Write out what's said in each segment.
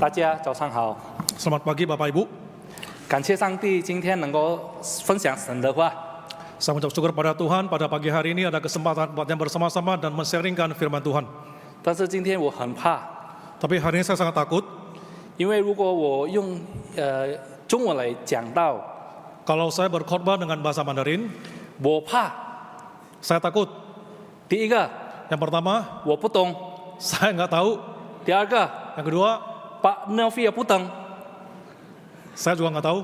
大家早上好， Selamat pagi Bapak Ibu. 感谢上帝今天能够分享神的话。 Saya mengucap syukur pada Tuhan pada pagi hari ini ada kesempatan buat yang bersama-sama dan men-sharingkan firman Tuhan. 但是今天我很怕， Tapi hari ini saya sangat takut 因为如果我用中文来讲到， kalau saya berkhotbah dengan bahasa Mandarin. 我怕 Saya takut. 第一个 Yang pertama, 我不懂， saya nggak tahu. 第二个 Yang kedua, Pak Nelvi 也不懂， saya juga nggak tahu.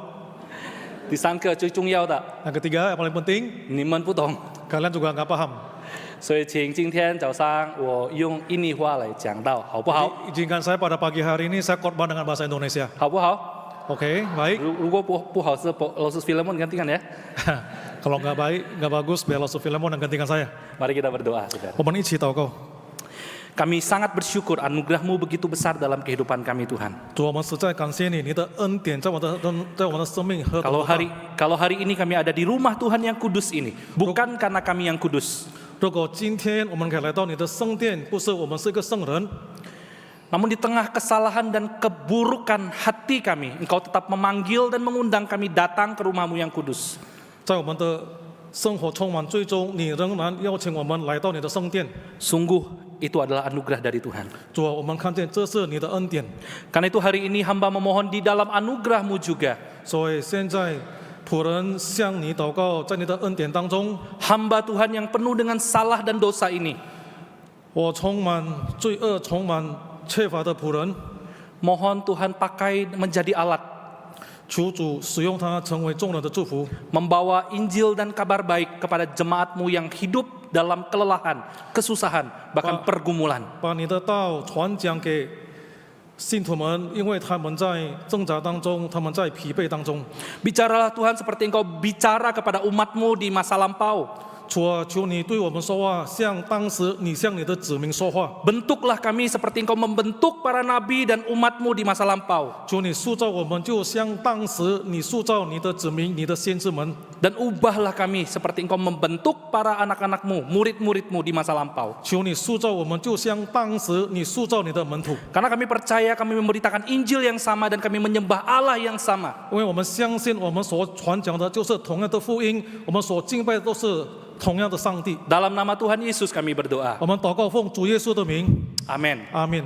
第三个最重要的 Yang ketiga, yang paling penting, 你们不懂， kalian juga nggak paham. 所以请今天早上我用印尼话来讲到，好不好？ Jadi, izinkan saya pada pagi hari ini saya khotbah dengan bahasa Indonesia. 好不好？ Oke, baik. 如果不好是老师 Filemon gantikan ya。 Kalau nggak baik, nggak bagus, biar Lasu Filemon yang gantikan saya. Mari kita berdoa, saudara. 我们一起祷告。 Kami sangat bersyukur anugerah-Mu begitu besar dalam kehidupan kami, Tuhan. 主，我们实在感谢你，你的恩典在我的生命何等 Kalau hari ini kami ada di rumah Tuhan yang kudus ini, bukan karena kami yang kudus, 如果今天我们可以来到你的圣殿，不是我们是一个圣人， namun di tengah kesalahan dan keburukan hati kami, Engkau tetap memanggil dan mengundang kami datang ke rumah-Mu yang kudus. 在我们的生活充满最终，你仍然邀请我们来到你的圣殿。 Sungguh itu adalah anugerah dari Tuhan. 主啊，我们看见这是你的恩典， Karena itu hari ini hamba memohon di dalam anugerah-Mu juga, 所以现在仆人向你祷告，在你的恩典当中， hamba Tuhan yang penuh dengan salah dan dosa ini, 我充满罪恶、充满缺乏的仆人， mohon Tuhan pakai menjadi alat, 求主使用它成为众人的祝福， membawa Injil dan kabar baik kepada jemaat-Mu yang hidup dalam kelelahan, kesusahan, bahkan pergumulan. 把你的道传讲给信徒们，因为他们在挣扎当中，他们在疲惫当中。 Bicaralah Tuhan seperti Engkau bicara kepada umat-Mu di masa lampau. 主啊，求你对我们说话，像当时你向你的子民说话。 Bentuklah kami seperti Engkau membentuk para nabi dan umat-Mu di masa lampau. 求你塑造我们，就像当时你塑造你的子民、你的先知们。 Dan ubahlah kami seperti Engkau membentuk para anak-anak-Mu, murid-murid-Mu di masa lampau. 求你塑造我们，就像当时你塑造你的门徒。 Karena kami percaya kami memberitakan Injil yang sama dan kami menyembah Allah yang sama. 因为我们相信我们所传讲的就是同样的福音，我们所敬拜的都是同样的上帝。 Dalam nama Tuhan Yesus kami berdoa. 我们祷告奉主耶稣的名， Amin. 阿门。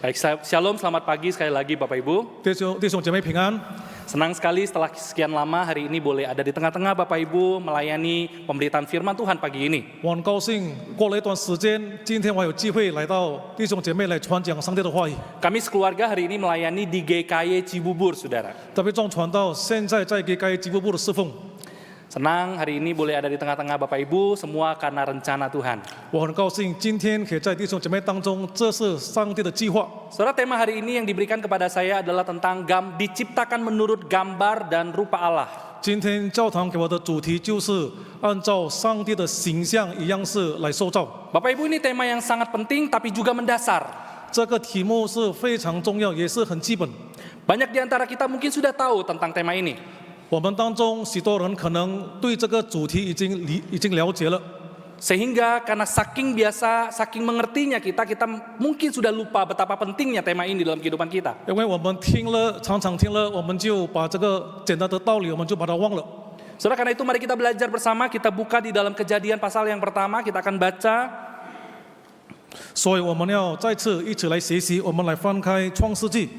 Baik, Shalom, selamat pagi sekali lagi Bapak Ibu. 弟兄姐妹平安。 Senang sekali setelah sekian lama hari ini boleh ada di tengah-tengah Bapak Ibu melayani pemberitaan firman Tuhan pagi ini. 我很高兴，过了一段时间，今天我有机会来到弟兄姐妹来传讲上帝的话语。 Kami sekeluarga hari ini melayani di GKY Cibubur, saudara. 特别众传道现在在给该基督部的侍奉， Senang hari ini boleh ada di tengah-tengah Bapak Ibu, semua karena rencana Tuhan. 我很高兴今天可以在弟兄姐妹当中，这是上帝的计划。 Saudara, tema hari ini yang diberikan kepada saya adalah tentang diciptakan menurut gambar dan rupa Allah. 今天教堂给我的主题就是按照上帝的形象一样式来塑造。 Bapak Ibu, ini tema yang sangat penting tapi juga mendasar. 这个题目是非常重要，也是很基本。 Banyak di antara kita mungkin sudah tahu tentang tema ini. 我们当中许多人可能对这个主题已经了解了。 Sehingga karena saking biasa, saking mengertinya kita mungkin sudah lupa betapa pentingnya tema ini dalam kehidupan kita. 因为我们常常听了，我们就把这个简单的道理，我们就把它忘了。 Saudara, karena itu mari kita belajar bersama, kita buka di dalam Kejadian pasal yang pertama, kita akan baca. 所以我们要再次一起来学习，我们来翻开创世纪。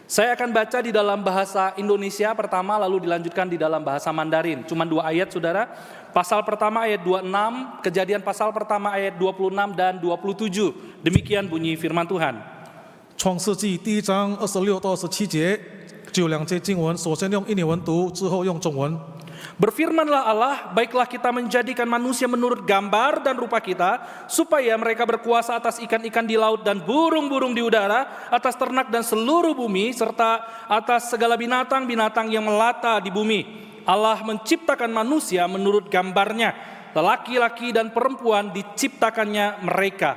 Saya akan baca di dalam bahasa Indonesia pertama, lalu dilanjutkan di dalam bahasa Mandarin. Cuma 2 ayat, saudara. Pasal pertama ayat 26, Kejadian pasal pertama ayat 26 dan 27. Demikian bunyi firman Tuhan. 创世纪第1章26到27节，就2节经文，首先用印尼文读，之后用中文。 Berfirmanlah Allah, baiklah kita menjadikan manusia menurut gambar dan rupa kita, supaya mereka berkuasa atas ikan-ikan di laut dan burung-burung di udara, atas ternak dan seluruh bumi, serta atas segala binatang-binatang yang melata di bumi. Allah menciptakan manusia menurut gambarnya, lelaki-laki dan perempuan diciptakannya mereka.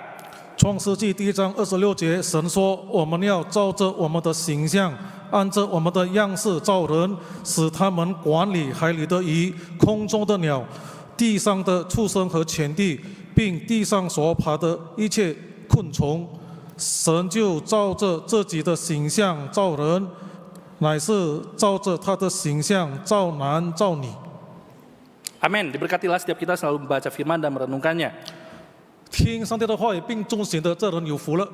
创世纪第1章26节，神说：“我们要照着我们的形象，按着我们的样式造人，使他们管理海里的鱼、空中的鸟、地上的畜生和全地，并地上所爬的一切昆虫。”神就照着自己的形象造人，乃是照着他的形象造男造女。 Amin. Diberkatilah setiap kita selalu membaca firman dan merenungkannya. 听上帝的话语并遵行的这人有福了。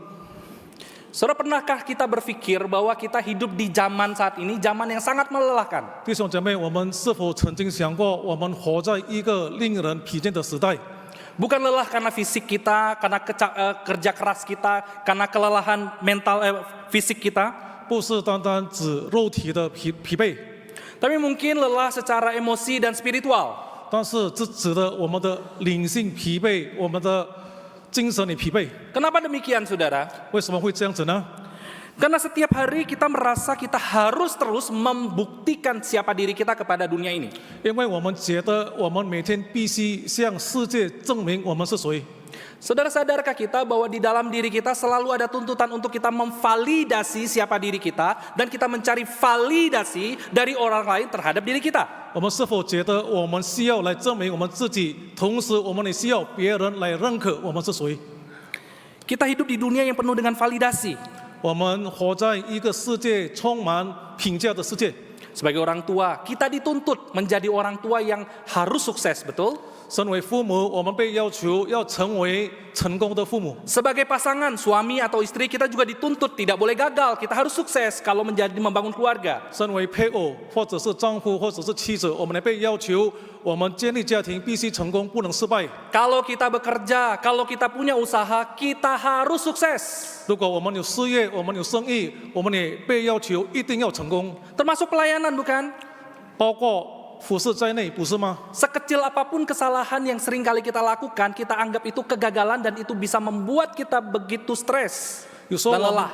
Saudara, pernahkah kita berpikir bahwa kita hidup di zaman saat ini, zaman yang sangat melelahkan? 弟兄姐妹，我们是否曾经想过，我们活在一个令人疲倦的时代？ Bukan lelah karena fisik kita, karena kerja keras kita, karena kelelahan mental fisik kita, 不是单单指肉体的疲惫， tapi mungkin lelah secara emosi dan spiritual. 但是这指的我们的灵性疲惫，我们的精神也疲惫。 Kenapa demikian, saudara? 为什么会这样子呢？ Karena setiap hari kita merasa kita harus terus membuktikan siapa diri kita kepada dunia ini. 因为我们觉得我们每天必须向世界证明我们是谁。 Saudara, sadarkah kita bahwa di dalam diri kita selalu ada tuntutan untuk kita memvalidasi siapa diri kita dan kita mencari validasi dari orang lain terhadap diri kita? 我们是否觉得我们需要来证明我们自己，同时我们也需要别人来认可我们是谁？ Kita hidup di dunia yang penuh dengan validasi. 我们活在一个世界充满评价的世界。 Sebagai orang tua, kita dituntut menjadi orang tua yang harus sukses, betul? 身为父母，我们被要求要成为成功的父母。 Sebagai pasangan, suami atau istri, kita juga dituntut tidak boleh gagal. Kita harus sukses kalau membangun keluarga. 身为配偶，或者是丈夫，或者是妻子，我们也被要求，我们建立家庭必须成功，不能失败。 Kalau kita bekerja, kalau kita punya usaha, kita harus sukses. 如果我们有事业，我们有生意，我们也被要求一定要成功， Termasuk pelayanan, bukan? 包括服侍在内，不是吗？ Sekecil apapun kesalahan yang sering kali kita lakukan, kita anggap itu kegagalan dan itu bisa membuat kita begitu stres 有时候 dan 我们 lelah.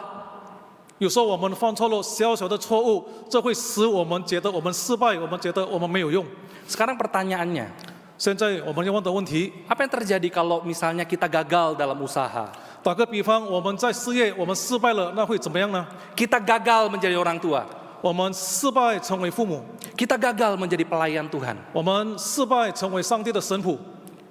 有时候我们犯错了小小的错误，这会使我们觉得我们失败，我们觉得我们没有用。 Sekarang pertanyaannya, 现在我们要问的问题， apa yang terjadi kalau misalnya kita gagal dalam usaha? 打个比方，我们在事业我们失败了，那会怎么样呢？ Kita gagal menjadi orang tua. 我们失败成为父母， Kita gagal menjadi pelayan Tuhan. 我们失败成为上帝的神仆。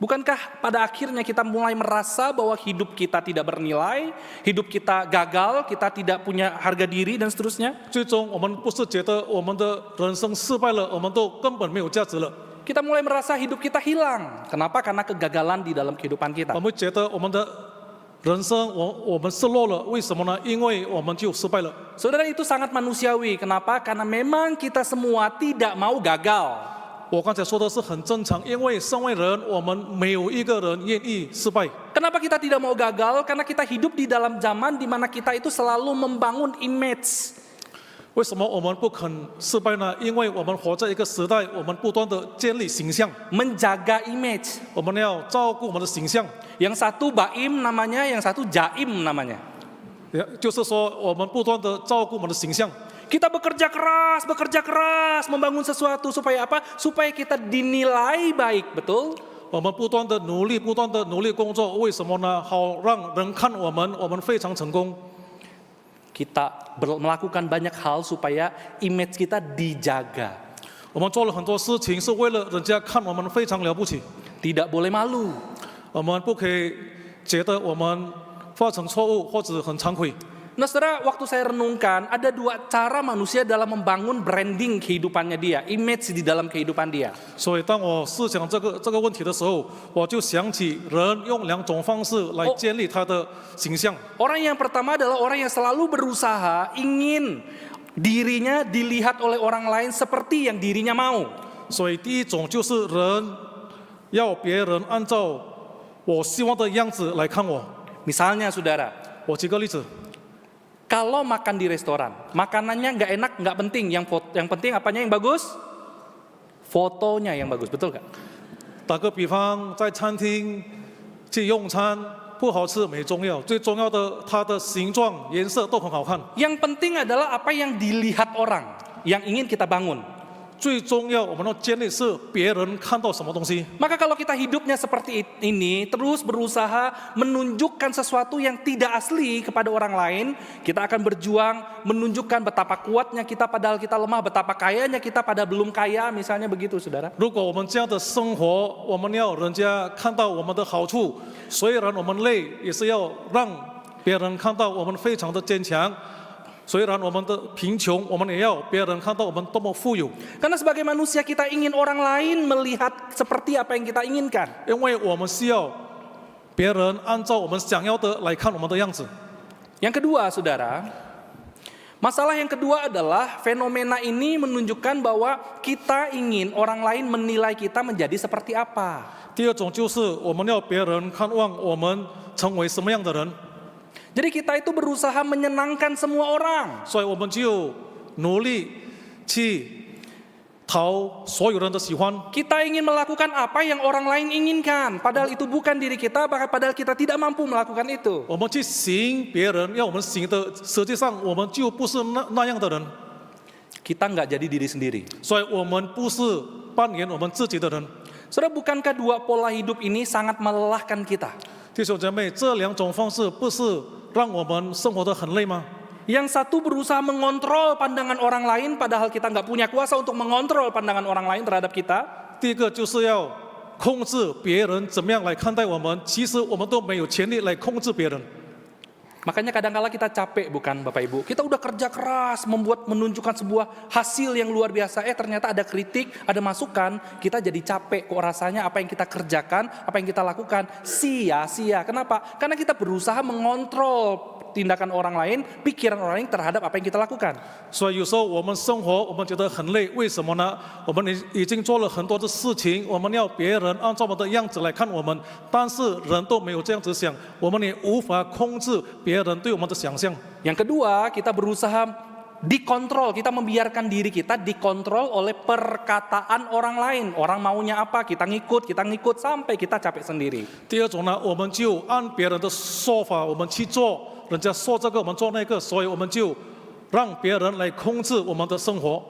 Bukankah pada akhirnya kita mulai merasa bahwa hidup kita tidak bernilai, hidup kita gagal, kita tidak punya harga diri dan seterusnya? 最终，我们不是觉得我们的人生失败了，我们都根本没有价值了。 Kita mulai merasa hidup kita hilang. Kenapa? Karena kegagalan di dalam kehidupan kita. 我们觉得我们的人生，我们失落了，为什么呢？因为我们就失败了。 Saudara, itu sangat manusiawi. Kenapa? Karena memang kita semua tidak mau gagal. 我刚才说的是很正常，因为身为人，我们没有一个人愿意失败。 Kenapa kita tidak mau gagal? Karena kita hidup di dalam zaman di mana kita itu selalu membangun image. 为什么我们不肯失败呢？因为我们活在一个时代，我们不断的建立形象， Menjaga image. 我们要照顾我们的形象。 Yang satu baim namanya, yang satu jaim namanya. 就是说，我们不断的照顾我们的形象。 Kita bekerja keras, membangun sesuatu supaya apa? Supaya kita dinilai baik, betul? 我们不断的努力，不断的努力工作，为什么呢？好让人看我们非常成功。 Kita melakukan banyak hal supaya image kita dijaga. 我们做了很多事情，是为了人家看我们非常了不起。 Tidak boleh malu. 我们不可以觉得我们犯成错误或者很惭愧。 Nah, saudara, waktu saya renungkan, ada dua cara manusia dalam membangun branding kehidupannya dia, image di dalam kehidupan dia. 所以，当我思想这个问题的时候，我就想起人用两种方式来建立他的形象。 Orang yang pertama adalah orang yang selalu berusaha ingin dirinya dilihat oleh orang lain seperti yang dirinya mau. 所以，第一种就是人要别人按照我希望的样子来看我。 Misalnya, saudara, 我举个例子， kalau makan di restoran, makanannya nggak enak, nggak penting. Yang penting apanya yang bagus? Fotonya yang bagus, betul nggak? 打个比方，在餐厅去用餐，不好吃没重要，最重要的它的形状、颜色都很好看。 Yang penting adalah apa yang dilihat orang, yang ingin kita bangun. 最重要，我们要建立是别人看到什么东西。 Maka kalau kita hidupnya seperti ini, terus berusaha menunjukkan sesuatu yang tidak asli kepada orang lain, kita akan berjuang menunjukkan betapa kuatnya kita padahal kita lemah, betapa kayanya kita pada belum kaya, misalnya begitu, saudara. 如果我们这样的生活，我们要人家看到我们的好处，虽然我们累，也是要让别人看到我们非常的坚强。虽然我们的贫穷，我们也要别人看到我们多么富有， Karena sebagai manusia kita ingin orang lain melihat seperti apa yang kita inginkan. 因为我们需要别人按照我们想要的来看我们的样子。 Yang kedua, saudara, masalah yang kedua adalah fenomena ini menunjukkan bahwa kita ingin orang lain menilai kita menjadi seperti apa. 第二种就是我们要别人看望我们成为什么样的人， Jadi kita itu berusaha menyenangkan semua orang. 所以我们就努力去讨所有人的喜欢。 Kita ingin melakukan apa yang orang lain inginkan, padahal itu bukan diri kita, padahal kita tidak mampu melakukan itu. 我们去行别人要我们行的，实际上我们就不是那样的人， Kita nggak jadi diri sendiri. 所以我们不是扮演我们自己的人。 Saudara, bukankah dua pola hidup ini sangat melelahkan kita? 弟兄姐妹，这两种方式不是让我们生活得很累吗？ Yang satu berusaha mengontrol pandangan orang lain, padahal kita nggak punya kuasa untuk mengontrol pandangan orang lain terhadap kita. 第一个就是要控制别人怎么样来看待我们，其实我们都没有权利来控制别人。 Makanya kadang-kala kita capek, bukan Bapak Ibu? Kita udah kerja keras menunjukkan sebuah hasil yang luar biasa. Ternyata ada kritik, ada masukan, kita jadi capek. Kok rasanya apa yang kita kerjakan, apa yang kita lakukan sia-sia. Kenapa? Karena kita berusaha mengontrol tindakan orang lain, pikiran orang lain terhadap apa yang kita lakukan. 所以有时候我们生活，我们觉得很累，为什么呢？我们已经做了很多的事情，我们要别人按照我们的样子来看我们，但是人都没有这样子想，我们也无法控制别人对我们的想象。 Yang kedua, kita berusaha dikontrol, kita membiarkan diri kita dikontrol oleh perkataan orang lain. Orang maunya apa, kita ngikut sampai kita capek sendiri. 第二种呢，我们就按别人的说法我们去做，人家说这个我们做那个，所以我们就让别人来控制我们的生活。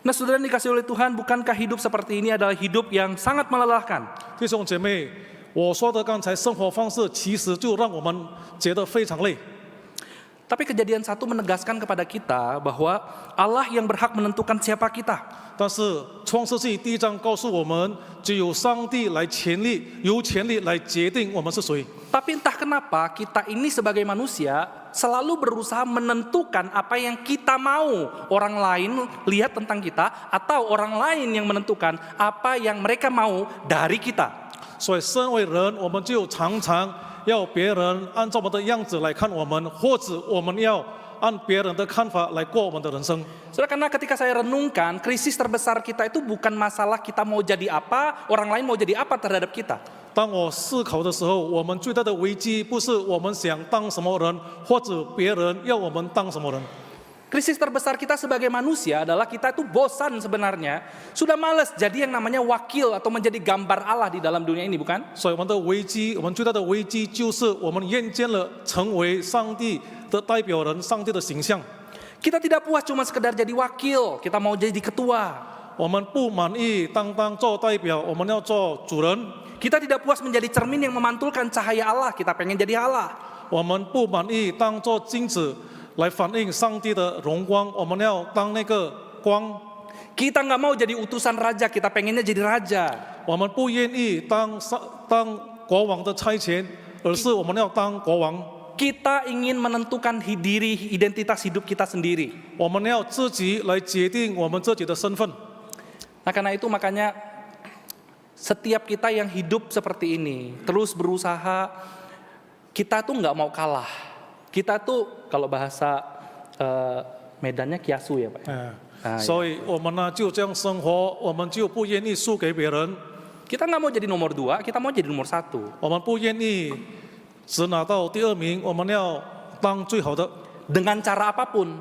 Nah, saudara yang dikasih oleh Tuhan, bukankah hidup seperti ini adalah hidup yang sangat melelahkan? 弟兄姐妹，我说的刚才生活方式，其实就让我们觉得非常累。 Tapi kejadian 1 menegaskan kepada kita bahwa Allah yang berhak menentukan siapa kita. 但是创世纪第1章告诉我们，只有上帝有权利来决定我们是谁。 Tapi entah kenapa kita ini sebagai manusia selalu berusaha menentukan apa yang kita mau orang lain lihat tentang kita, atau orang lain yang menentukan apa yang mereka mau dari kita. 所以身为人，我们就常常要别人按照我们的样子来看我们，或者我们要按别人的看法来过我们的人生。 Saudara, karena ketika saya renungkan, krisis terbesar kita itu bukan masalah kita mau jadi apa, orang lain mau jadi apa terhadap kita. 当我思考的时候，我们最大的危机不是我们想当什么人，或者别人要我们当什么人。 Krisis terbesar kita sebagai manusia adalah kita itu bosan sebenarnya. Sudah malas jadi yang namanya wakil atau menjadi gambar Allah di dalam dunia ini, bukan? 所以我们的危机，我们最大的危机就是我们厌倦了成为上帝的代表人，上帝的形象。 Kita tidak puas cuma sekedar jadi wakil, kita mau jadi ketua. 我们不满意当做代表，我们要做主人。 Kita tidak puas menjadi cermin yang memantulkan cahaya Allah, kita pengen jadi Allah. 我们不满意当做镜子来反映上帝的荣光，我们要当那个光。 Kita nggak mau jadi utusan raja, kita pengennya jadi raja. 我们不愿意当国王的差遣，而是我们要当国王。 Kita ingin menentukan diri, identitas hidup kita sendiri. 我们要自己来决定我们自己的身份。 Nah, karena itu makanya setiap kita yang hidup seperti ini terus berusaha, kita tuh nggak mau kalah. Kita tuh kalau bahasa Medannya kiasu ya Pak. 所以我们呢就这样生活，我们就不愿意输给别人。 Kita nggak mau jadi nomor 2, kita mau jadi nomor 1. 我们不愿意只拿到第2名，我们要当最好的， Dengan cara apapun.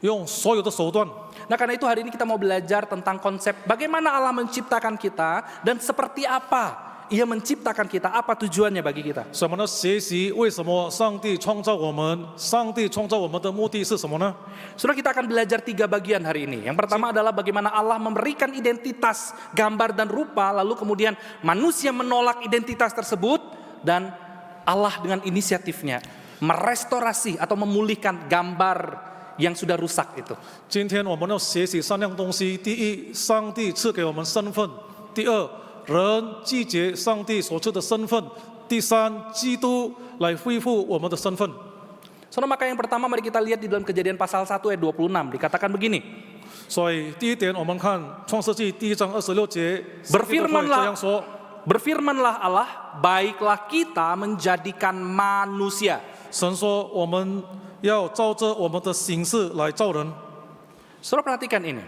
用所有的手段。 Nah, karena itu hari ini kita mau belajar tentang konsep bagaimana Allah menciptakan kita dan seperti apa Ia menciptakan kita, apa tujuannya bagi kita. 所以我们要学习为什么上帝创造我们，上帝创造我们的目的是什么呢？ Saudara, kita akan belajar 3 bagian hari ini. Yang pertama adalah bagaimana Allah memberikan identitas, gambar dan rupa, lalu kemudian manusia menolak identitas tersebut, dan Allah dengan inisiatifnya merestorasi atau memulihkan gambar yang sudah rusak itu. 今天我们要学习3样东西：第一，上帝赐给我们身份；第二，人拒绝上帝所赐的身份；第三，基督来恢复我们的身份。 Saudara, maka yang pertama mari kita lihat di dalam Kejadian pasal 1 ayat 26 dikatakan begini. 所以第一点，我们看创世纪第1章26节，上帝的话语这样说： Berfirmanlah Allah, baiklah kita menjadikan manusia. 神说，我们要照着我们的形式来造人。 Saudara perhatikan ini.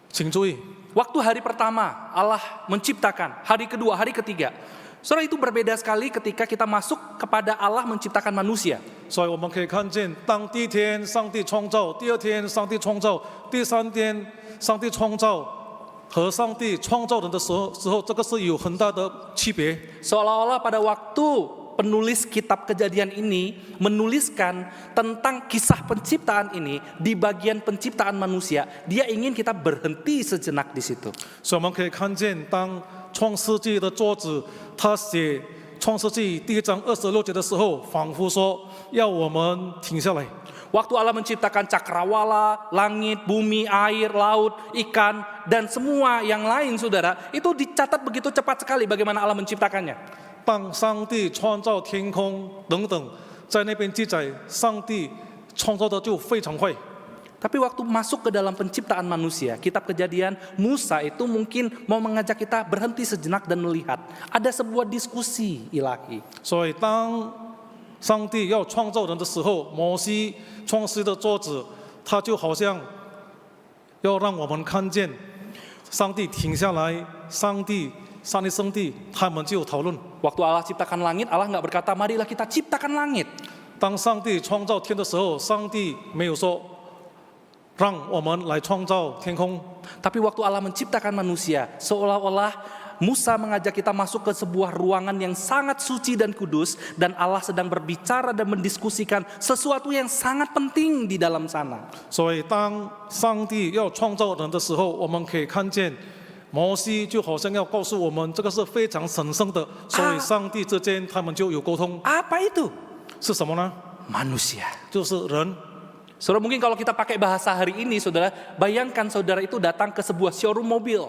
请注意， Waktu hari pertama Allah menciptakan, hari kedua, hari ketiga. Saudara, itu berbeda sekali ketika kita masuk kepada Allah menciptakan manusia. 所以我们可以看见，当第一天上帝创造，第二天上帝创造，第三天上帝创造和上帝创造人的时候，这个是有很大的区别。 Seolah-olah pada waktu penulis kitab Kejadian ini menuliskan tentang kisah penciptaan ini di bagian penciptaan manusia, dia ingin kita berhenti sejenak di situ. 所以我们可以看见，当创世纪的作者他写创世纪第1章26节的时候，仿佛说要我们停下来。 Waktu Allah menciptakan cakrawala, langit, bumi, air, laut, ikan, dan semua yang lain, saudara, itu dicatat begitu cepat sekali bagaimana Allah menciptakannya. 当上帝创造天空等等，在那边记载，上帝创造的就非常快。 Tapi waktu masuk ke dalam penciptaan manusia, kitab Kejadian, Musa itu mungkin mau mengajak kita berhenti sejenak dan melihat. Ada sebuah diskusi ilahi. 所以当上帝要创造人的时候，摩西创世的作者，他就好像要让我们看见，上帝停下来，上帝、三位上帝，他们就讨论。 Waktu Allah ciptakan langit, Allah nggak berkata, marilah kita ciptakan langit. 当上帝创造天的时候，上帝没有说让我们来创造天空。 Tapi waktu Allah menciptakan manusia, seolah-olah Musa mengajak kita masuk ke sebuah ruangan yang sangat suci dan kudus, dan Allah sedang berbicara dan mendiskusikan sesuatu yang sangat penting di dalam sana. 所以当上帝要创造人的时候，我们可以看见摩西就好像要告诉我们，这个是非常神圣的，所以上帝之间他们就有沟通。 Apa itu? 是什么呢？ Manusia. 就是人。 Saudara, mungkin kalau kita pakai bahasa hari ini, saudara, bayangkan saudara itu datang ke sebuah showroom mobil.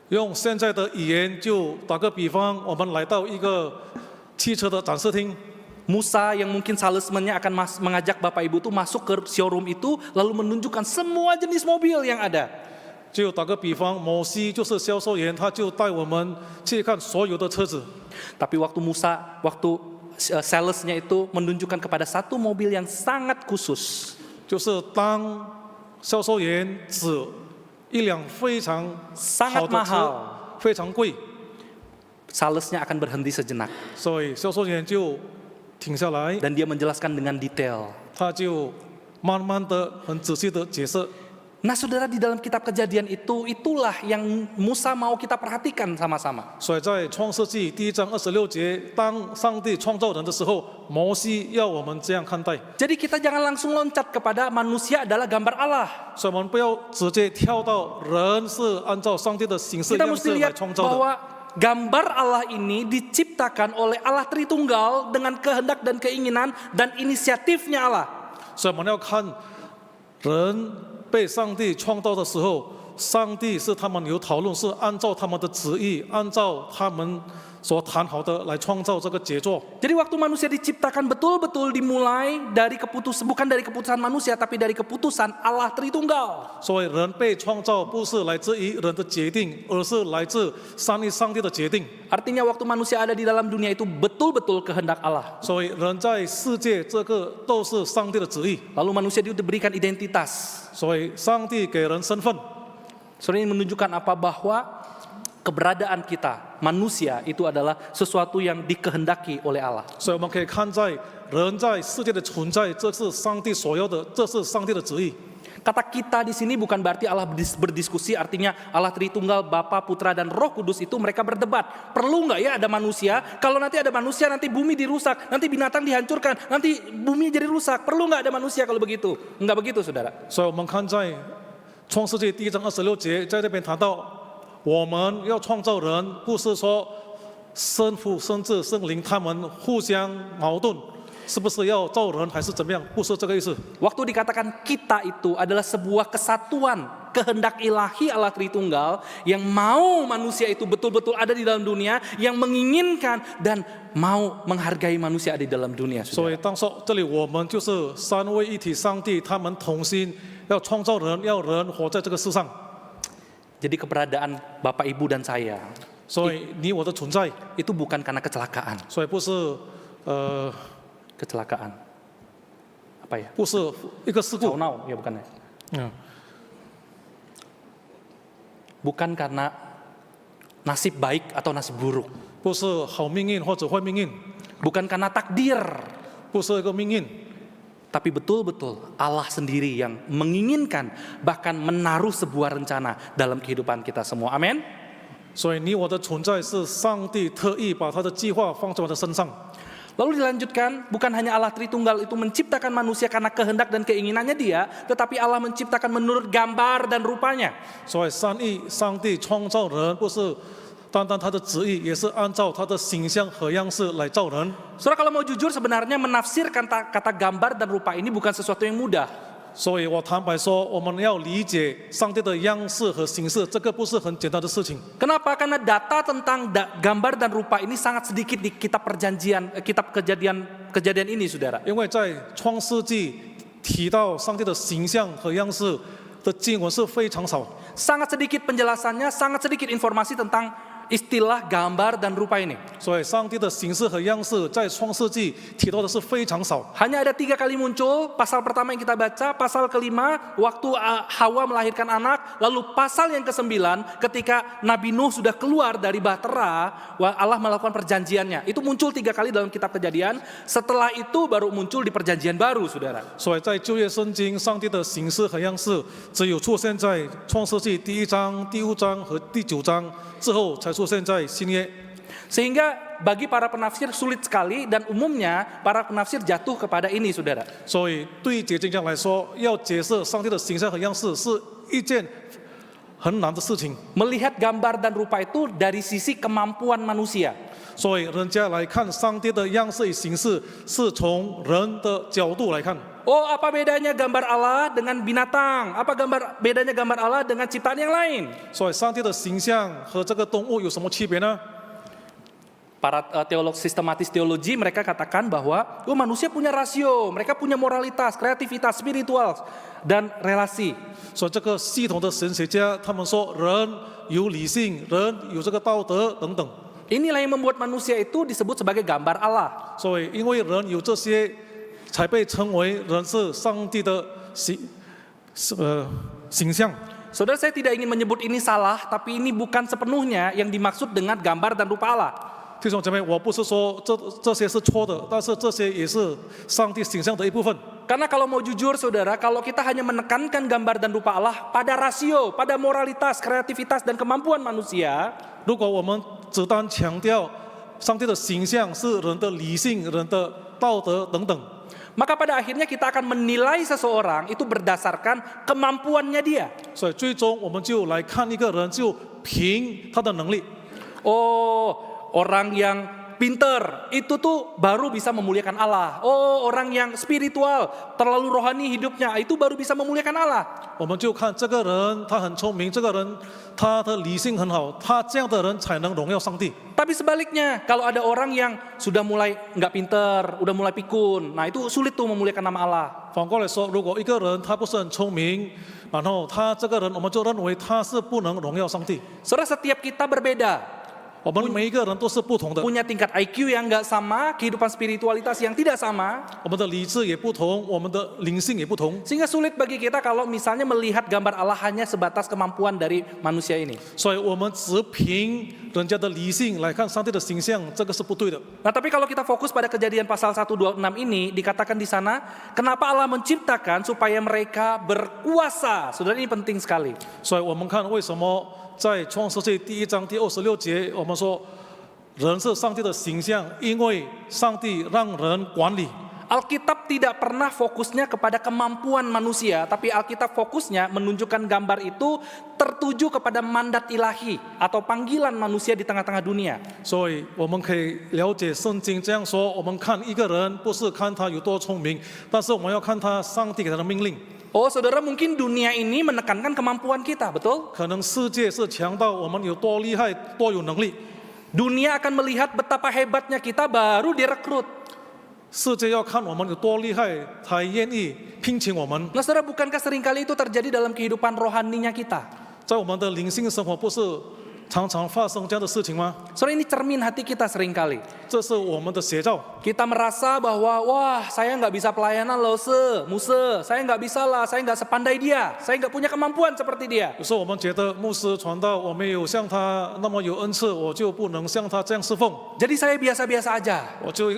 用现在的语言就打个比方，我们来到一个汽车的展示厅。 Musa yang mungkin salesman-nya akan mengajak Bapak Ibu tuh masuk ke showroom itu, lalu menunjukkan semua jenis mobil yang ada. 就打个比方，摩西就是销售员，他就带我们去看所有的车子。 Tapi waktu salesnya itu menunjukkan kepada satu mobil yang sangat khusus. 就是当销售员指一辆非常好的车，非常贵， salesnya akan berhenti sejenak. 所以销售员就停下来， Dan dia menjelaskan dengan detail. 他就慢慢的、很仔细的解释。 Nah, saudara, di dalam kitab Kejadian itu, itulah yang Musa mau kita perhatikan sama-sama. 所以在创世纪第1章26节，当上帝创造人的时候，摩西要我们这样看待。 Jadi kita jangan langsung loncat kepada manusia adalah gambar Allah. 所以我们不要直接跳到人是按照上帝的形式 Kita 样 mesti 式来 lihat 创造的。 bahwa gambar Allah ini diciptakan oleh Allah Tritunggal dengan kehendak dan keinginan dan inisiatifnya Allah. 所以我们要看人被上帝创造的时候，上帝是他们有讨论，是按照他们的旨意，按照他们所谈好的来创造这个杰作。 Jadi waktu manusia diciptakan betul-betul dimulai dari bukan dari keputusan manusia, tapi dari keputusan Allah Tritunggal. 所以人被创造不是来自于人的决定，而是来自三位上帝的决定。 Artinya waktu manusia ada di dalam dunia itu betul-betul kehendak Allah. 所以人在世界这个都是上帝的旨意。 Lalu manusia diberikan identitas. 所以上帝给人身份。 Saudara, ini menunjukkan apa? Bahwa keberadaan kita manusia itu adalah sesuatu yang dikehendaki oleh Allah. 所以我们可以看在人在世界的存在，这是上帝所要的，这是上帝的旨意。 Kata kita di sini bukan berarti Allah berdiskusi, artinya Allah Tritunggal, Bapa, Putra, dan Roh Kudus itu mereka berdebat. Perlu nggak ya ada manusia? Kalau nanti ada manusia, nanti bumi dirusak, nanti binatang dihancurkan, nanti bumi jadi rusak. Perlu nggak ada manusia kalau begitu? Nggak begitu, saudara. 所以我们看在创世纪第1章26节，在这边谈到我们要创造人，不是说圣父、圣子、圣灵他们互相矛盾，是不是要造人还是怎么样？不是这个意思。 Waktu dikatakan kita itu adalah sebuah kesatuan kehendak ilahi Allah Tritunggal yang mau manusia itu betul-betul ada di dalam dunia, yang menginginkan dan mau menghargai manusia ada di dalam dunia. 所以当说这里我们就是三位一体上帝，他们同心要创造人，要人活在这个世上。 Jadi keberadaan Bapak Ibu dan saya 所以你我的存在， itu bukan karena kecelakaan. 所以不是Kecelakaan. Apa ya? 不是一个事故， Taunau, ya bukan ya. 嗯， Bukan karena nasib baik atau nasib buruk. 不是好命运或者坏命运， Bukan karena takdir. 不是一个命运， Tapi betul-betul Allah sendiri yang menginginkan, bahkan menaruh sebuah rencana dalam kehidupan kita semua. Amin. 所以你我的存在是上帝特意把他的计划放在我的身上。 Lalu dilanjutkan, bukan hanya Allah Tritunggal itu menciptakan manusia karena kehendak dan keinginannya dia, tetapi Allah menciptakan menurut gambar dan rupanya. 所以三一上帝创造人，不是单单他的旨意，也是按照他的形象和样式来造人。 Saudara kalau mau jujur sebenarnya menafsirkan kata gambar dan rupa ini bukan sesuatu yang mudah. 所以我坦白说，我们要理解上帝的样式和形式，这个不是很简单的事情。 Kenapa? Karena data tentang gambar dan rupa ini sangat sedikit di kitab perjanjian, kitab kejadian ini, saudara. 因为在创世纪提到上帝的形象和样式的经文是非常少， Sangat sedikit penjelasannya, sangat sedikit informasi tentang istilah gambar dan rupa ini. 所以上帝的形式和样式在创世纪提到的是非常少。 Hanya ada 3 kali muncul, pasal pertama yang kita baca, pasal kelima waktu Hawa melahirkan anak, lalu pasal yang ke-9 ketika Nabi Nuh sudah keluar dari bahtera, Allah melakukan perjanjiannya. Itu muncul 3 kali dalam kitab Kejadian, setelah itu baru muncul di perjanjian baru, saudara. 所以在旧约圣经，上帝的形式和样式只有出现在创世纪第1章、第5章和第9章之后，才出现在新约。 Sehingga bagi para penafsir sulit sekali dan umumnya para penafsir jatuh kepada ini, saudara. 所以对解经家来说，要解释上帝的形象和样式是一件很难的事情。 Melihat gambar dan rupa itu dari sisi kemampuan manusia. 所以人家来看上帝的样式与形式，是从人的角度来看。 Oh, apa bedanya gambar Allah dengan binatang? Apa bedanya gambar Allah dengan ciptaan yang lain? 所以上帝的形象和这个动物有什么区别呢？ Para teolog sistematis teologi mereka katakan bahwa manusia punya rasio, mereka punya moralitas, kreativitas, spiritual dan relasi. 所以这个系统的神学家他们说，人有理性，人有这个道德等等。 Inilah yang membuat manusia itu disebut sebagai gambar Allah. 所以因为人有这些，才被称为人是上帝的形象。 Saudara, saya tidak ingin menyebut ini salah, tapi ini bukan sepenuhnya yang dimaksud dengan gambar dan rupa Allah. 弟兄姐妹，我不是说这些是错的，但是这些也是上帝形象的一部分。 Karena kalau mau jujur, saudara, kalau kita hanya menekankan gambar dan rupa Allah pada rasio, pada moralitas, kreativitas dan kemampuan manusia, 如果我们只单强调上帝的形象是人的理性、人的道德等等， maka pada akhirnya kita akan menilai seseorang itu berdasarkan kemampuannya dia. 所以最终我们就来看一个人，就凭他的能力。 Oh, orang yang pinter itu tuh baru bisa memuliakan Allah. Oh, orang yang spiritual, terlalu rohani hidupnya, itu baru bisa memuliakan Allah. 我们就看这个人，他很聪明，这个人他的理性很好，他这样的人才能荣耀上帝。 Tapi sebaliknya, kalau ada orang yang sudah mulai nggak pinter, udah mulai pikun, nah itu sulit tuh memuliakan nama Allah. 反过来说，如果一个人他不是很聪明，然后他这个人，我们就认为他是不能荣耀上帝。 Saudara, setiap kita berbeda. 我们每一个人都是不同的， Punya tingkat IQ yang nggak sama, kehidupan spiritualitas yang tidak sama. 我们的理智也不同，我们的灵性也不同， Sehingga sulit bagi kita kalau misalnya melihat gambar Allah hanya sebatas kemampuan dari manusia ini. 所以我们只凭人家的理性来看上帝的形象，这个是不对的。 Nah, tapi kalau kita fokus pada Kejadian pasal 126 ini, dikatakan di sana, kenapa Allah menciptakan supaya mereka berkuasa. Saudara, ini penting sekali. 所以我们看为什么在创世纪第1章第26节，我们说人是上帝的形象，因为上帝让人管理。 Alkitab tidak pernah fokusnya kepada kemampuan manusia, tapi Alkitab fokusnya menunjukkan gambar itu tertuju kepada mandat ilahi atau panggilan manusia di tengah-tengah dunia. 所以我们可以了解圣经这样说：我们看一个人，不是看他有多聪明，但是我们要看他上帝给他的命令。Oh, saudara, mungkin dunia ini menekankan kemampuan kita, betul? 可能世界是强到我们有多厉害、多有能力， Dunia akan melihat betapa hebatnya kita baru direkrut. 世界要看我们有多厉害，才愿意聘请我们。 Nah, saudara, bukankah seringkali itu terjadi dalam kehidupan rohaninya kita? 在我们的灵性生活，不是常常发生这样的事情吗？ Saudara, ini cermin hati kita seringkali. 这是我们的写照。 Kita merasa bahwa, wah, saya nggak bisa pelayanan loh, Muse. Saya nggak bisa lah, saya nggak sepandai dia. Saya nggak punya kemampuan seperti dia. 有时候我们觉得牧师传道，我没有像他那么有恩赐，我就不能像他这样侍奉， Jadi saya biasa-biasa aja.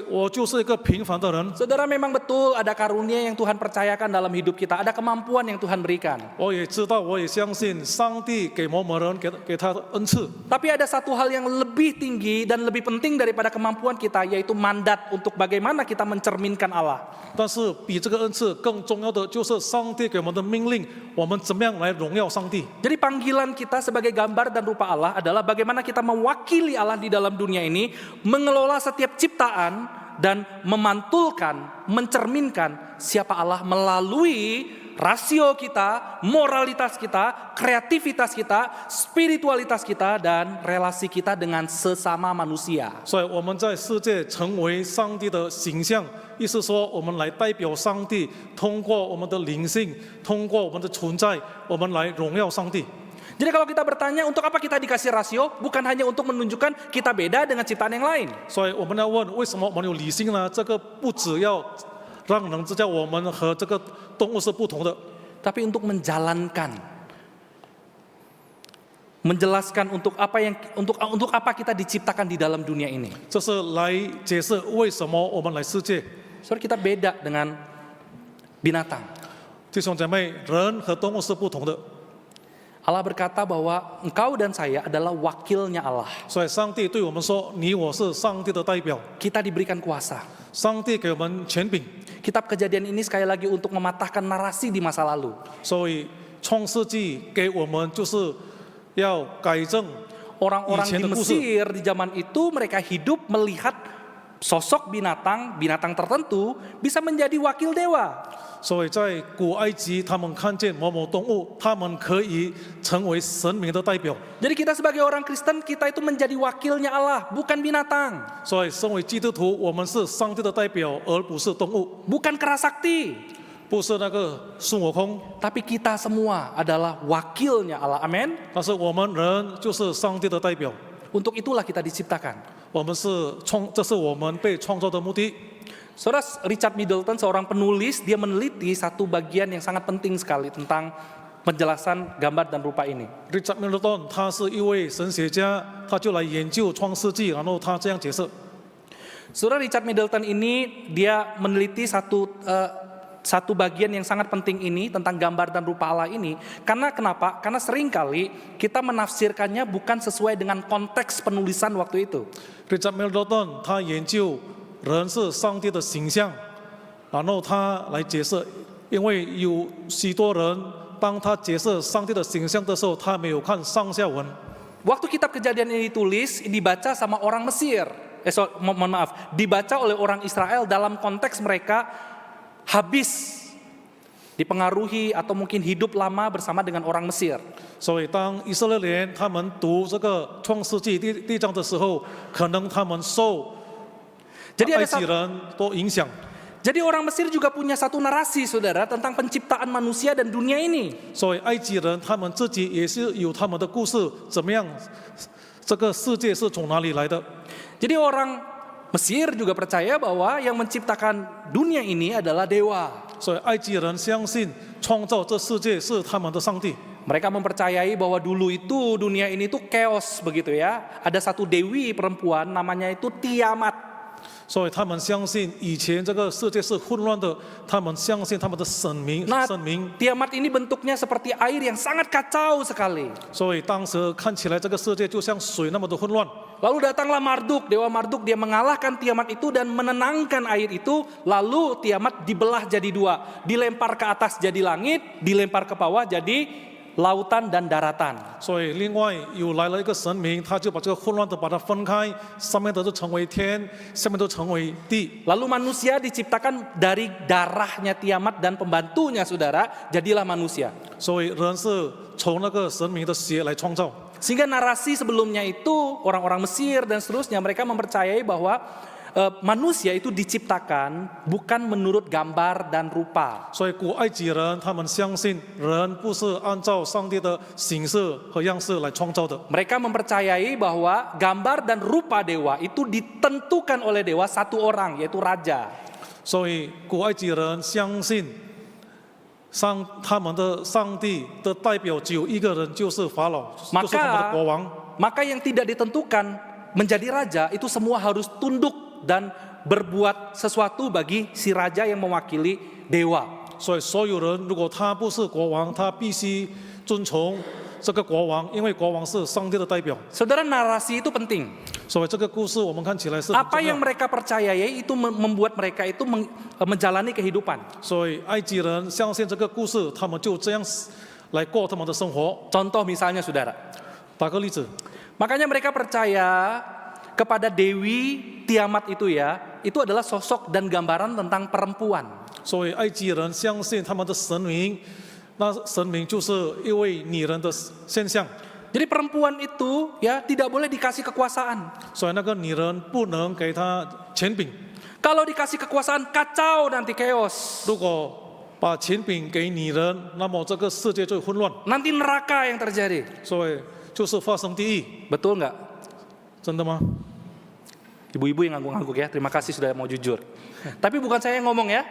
我就是一个平凡的人。 Saudara, memang betul ada karunia yang Tuhan percayakan dalam hidup kita. Ada kemampuan yang Tuhan berikan. 我也知道，我也相信上帝给某某人给他的恩赐。 Tapi ada satu hal yang lebih tinggi dan lebih penting daripada kemampuan kita, yaitu mandat untuk bagaimana kita mencerminkan Allah. 但是比这个恩赐更重要的就是上帝给我们的命令，我们怎么样来荣耀上帝？ Jadi panggilan kita sebagai gambar dan rupa Allah adalah bagaimana kita mewakili Allah di dalam dunia ini, mengelola setiap ciptaan dan memantulkan, mencerminkan siapa Allah melalui rasio kita, moralitas kita, kreativitas kita, spiritualitas kita, dan relasi kita dengan sesama manusia. 所以我们在世界成为上帝的形象，意思说我们来代表上帝，通过我们的灵性，通过我们的存在，我们来荣耀上帝。 Jadi kalau kita bertanya untuk apa kita dikasih rasio, bukan hanya untuk menunjukkan kita beda dengan ciptaan yang lain. 所以我们要问，为什么我们有理性呢？这个不只要让人知道我们和这个动物是不同的， Tapi untuk menjelaskan untuk apa kita diciptakan di dalam dunia ini. 这是来解释为什么我们来世界。 Saudara, kita beda dengan binatang. 弟兄姐妹，人和动物是不同的， Allah berkata bahwa engkau dan saya adalah wakilnya Allah. 所以上帝对我们说：“你我是上帝的代表。 Kita diberikan kuasa. ”上帝给我们权柄， Kitab Kejadian ini sekali lagi untuk mematahkan narasi di masa lalu. 所以创世纪给我们就是要改正 Orang-orang di Ijen的故事。 Mesir di zaman itu mereka hidup melihat sosok binatang tertentu bisa menjadi wakil dewa. 所以在古埃及，他们看见某某动物，他们可以成为神明的代表。 Jadi kita sebagai orang Kristen, kita itu menjadi wakilnya Allah, bukan binatang. 所以，身为基督徒，我们是上帝的代表，而不是动物， Bukan kerasakti. 不是那个孙悟空。 Tapi kita semua adalah wakilnya Allah, amin. 但是我们人就是上帝的代表， Untuk itulah kita diciptakan. 我们是这是我们被创造的目的。 Saudara, Richard Middleton seorang penulis, dia meneliti satu bagian yang sangat penting sekali tentang penjelasan gambar dan rupa ini. Richard Middleton 他是一位神学家，他就来研究创世纪，然后他这样解释。 Saudara, Richard Middleton ini dia meneliti satu bagian yang sangat penting ini tentang gambar dan rupa Allah ini. Karena kenapa? Karena seringkali kita menafsirkannya bukan sesuai dengan konteks penulisan waktu itu. Richard Middleton 他研究人是上帝的形象，然后他来解释，因为有许多人当他解释上帝的形象的时候，他没有看上下文。 Waktu kitab Kejadian ini ditulis, dibaca sama orang Mesir. Mohon maaf, dibaca oleh orang Israel dalam konteks mereka habis dipengaruhi atau mungkin hidup lama bersama dengan orang Mesir. 所以，当以色列人他们读这个创世纪第一章的时候，可能他们受 Jadi 埃 ada 及 satu, 人都影响。 jadi orang Mesir juga punya satu narasi, saudara, tentang penciptaan manusia dan dunia ini. 所以，埃及人他们自己也是有他们的故事，怎么样？这个世界是从哪里来的？ Jadi orang Mesir juga percaya bahwa yang menciptakan dunia ini adalah dewa. 所以，埃及人相信创造这世界是他们的上帝。 Mereka mempercayai bahwa dulu itu dunia ini tuh chaos begitu ya. Ada satu dewi perempuan namanya itu Tiamat. 所以他们相信以前这个世界是混乱的，他们相信他们的神明。 Nah, Tiamat ini bentuknya seperti air yang sangat kacau sekali. 所以当时看起来这个世界就像水那么的混乱。 Lalu datanglah Marduk, dewa Marduk, dia mengalahkan Tiamat itu dan menenangkan air itu. Lalu Tiamat dibelah jadi dua, dilempar ke atas jadi langit, dilempar ke bawah jadi lautan dan daratan. 所以另外又来了一个神明，他就把这个混乱的把它分开，上面的就成为天，下面都成为地。 Lalu manusia diciptakan dari darahnya Tiamat dan pembantunya, saudara, jadilah manusia. 所以人是从那个神明的血来创造。 Sehingga narasi sebelumnya itu orang-orang Mesir dan seterusnya mereka mempercayai bahwa manusia itu diciptakan bukan menurut gambar dan rupa. 所以古埃及人他们相信人不是按照上帝的形式和样式来创造的， Mereka mempercayai bahwa gambar dan rupa dewa itu ditentukan oleh dewa satu orang, yaitu raja. 所以古埃及人相信他们的上帝的代表只有一个人，就是法老，就是他们的国王。 Maka yang tidak ditentukan menjadi raja itu semua harus tunduk dan berbuat sesuatu bagi si raja yang mewakili dewa. 所以所有人如果他不是国王，他必须遵从这个国王，因为国王是上帝的代表。 Saudara, narasi itu penting. 所以这个故事我们看起来是很 Apa 重要 yang。mereka percayai itu membuat mereka itu menjalani kehidupan. 所以埃及人相信这个故事，他们就这样来过他们的生活。 Contoh misalnya, saudara. 打个例子， Makanya mereka percaya kepada Dewi Tiamat itu ya, itu adalah sosok dan gambaran tentang perempuan. 所以埃及人相信他们的神明，那神明就是一位女人的现象。 Jadi perempuan itu ya tidak boleh dikasih kekuasaan. 所以那个女人不能给他权柄， Kalau dikasih kekuasaan kacau nanti chaos. 如果把权柄给女人，那么这个世界就混乱， Nanti neraka yang terjadi. 所以就是发生地狱， Betul nggak? 真的吗？ Ibu-ibu yang ngangguk-ngangguk ya, terima kasih sudah mau jujur. Tapi bukan saya yang ngomong ya.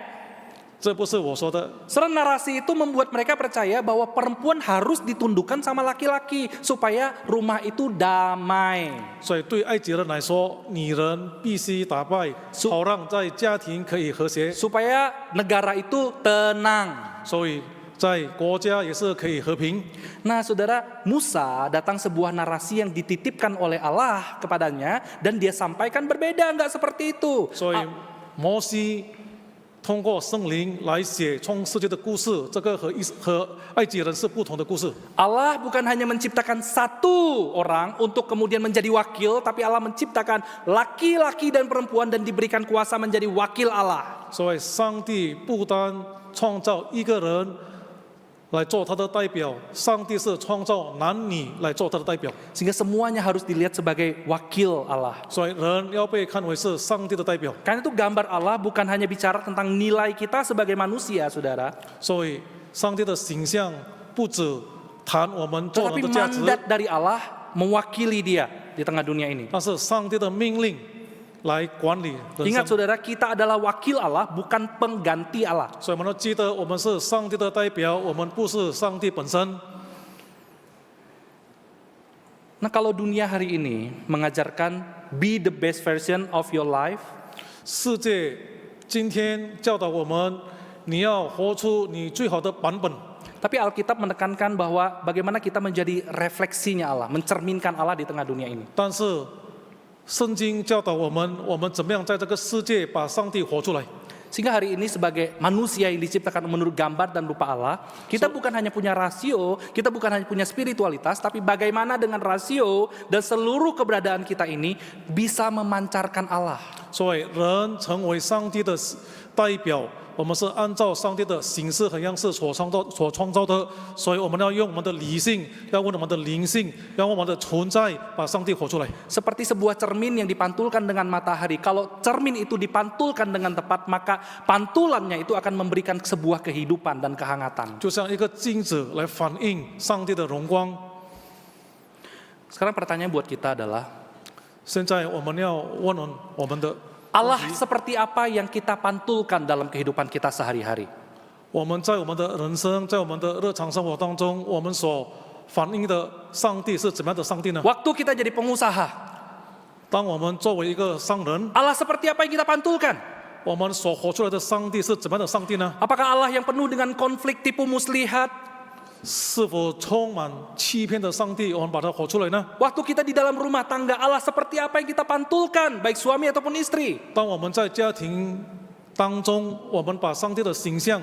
这不是我说的， Serang narasi itu membuat mereka percaya bahwa perempuan harus ditundukkan sama laki-laki supaya rumah itu damai. 所以对埃及人来说，女人必须打败，好让在家庭可以和谐， Supaya negara itu tenang. 所以在国家也是可以和平。 Nah, saudara, Musa datang sebuah narasi yang dititipkan oleh Allah kepadanya dan dia sampaikan berbeda, nggak seperti itu. 所以摩西通过圣灵来写创世界的故事，这个和埃及人是不同的故事。 Allah bukan hanya menciptakan satu orang untuk kemudian menjadi wakil, tapi Allah menciptakan laki-laki dan perempuan dan diberikan kuasa menjadi wakil Allah. 所以上帝不单创造一个人来做他的代表，上帝是创造男女来做他的代表， Sehingga semuanya harus dilihat sebagai wakil Allah. 所以人要被看为是上帝的代表。 Karena itu gambar Allah bukan hanya bicara tentang nilai kita sebagai manusia, saudara. 所以上帝的形象不止谈我们做 Tetapi 人的价值， mandat dari Allah mewakili dia di tengah dunia ini. 但是上帝的命令来管理人 Ingat 生。 saudara, kita adalah wakil Allah, bukan pengganti Allah. 所以我们要记得，我们是上帝的代表，我们不是上帝本身。 Nah, kalau dunia hari ini mengajarkan be the best version of your life, 世界今天教导我们，你要活出你最好的版本。 tapi Alkitab menekankan bahwa bagaimana kita menjadi refleksinya Allah, mencerminkan Allah di tengah dunia ini. 但是圣经教导我们，我们怎么样在这个世界把上帝活出来。 Sehingga hari ini sebagai manusia yang diciptakan menurut gambar dan rupa Allah, kita bukan hanya punya rasio, kita bukan hanya punya spiritualitas, tapi bagaimana dengan rasio dan seluruh keberadaan kita ini bisa memancarkan Allah. 所以人成为上帝的代表，我们是按照上帝的形式和样式所创造的，所以我们要用我们的理性，要用我们的灵性，要用我们的存在把上帝活出来。 Seperti sebuah cermin yang dipantulkan dengan matahari. Kalau cermin itu dipantulkan dengan tepat, maka pantulannya itu akan memberikan sebuah kehidupan dan kehangatan. 就像一个镜子来反映上帝的荣光。 Sekarang pertanyaan buat kita adalah, 现在我们要问我们的 Allah seperti apa yang kita pantulkan dalam kehidupan kita sehari-hari? 我们在我们的人生，在我们的日常生活当中，我们所反映的上帝是怎么样的上帝呢？ Waktu kita jadi pengusaha, 当我们作为一个商人， Allah seperti apa yang kita pantulkan? 我们所活出来的上帝是怎么样的上帝呢？ Apakah Allah yang penuh dengan konflik tipu muslihat? 是否充满欺骗的上帝？我们把它活出来呢？ Waktu kita di dalam rumah tangga, Allah seperti apa yang kita pantulkan, baik suami ataupun istri? 当我们在家庭当中，我们把上帝的形象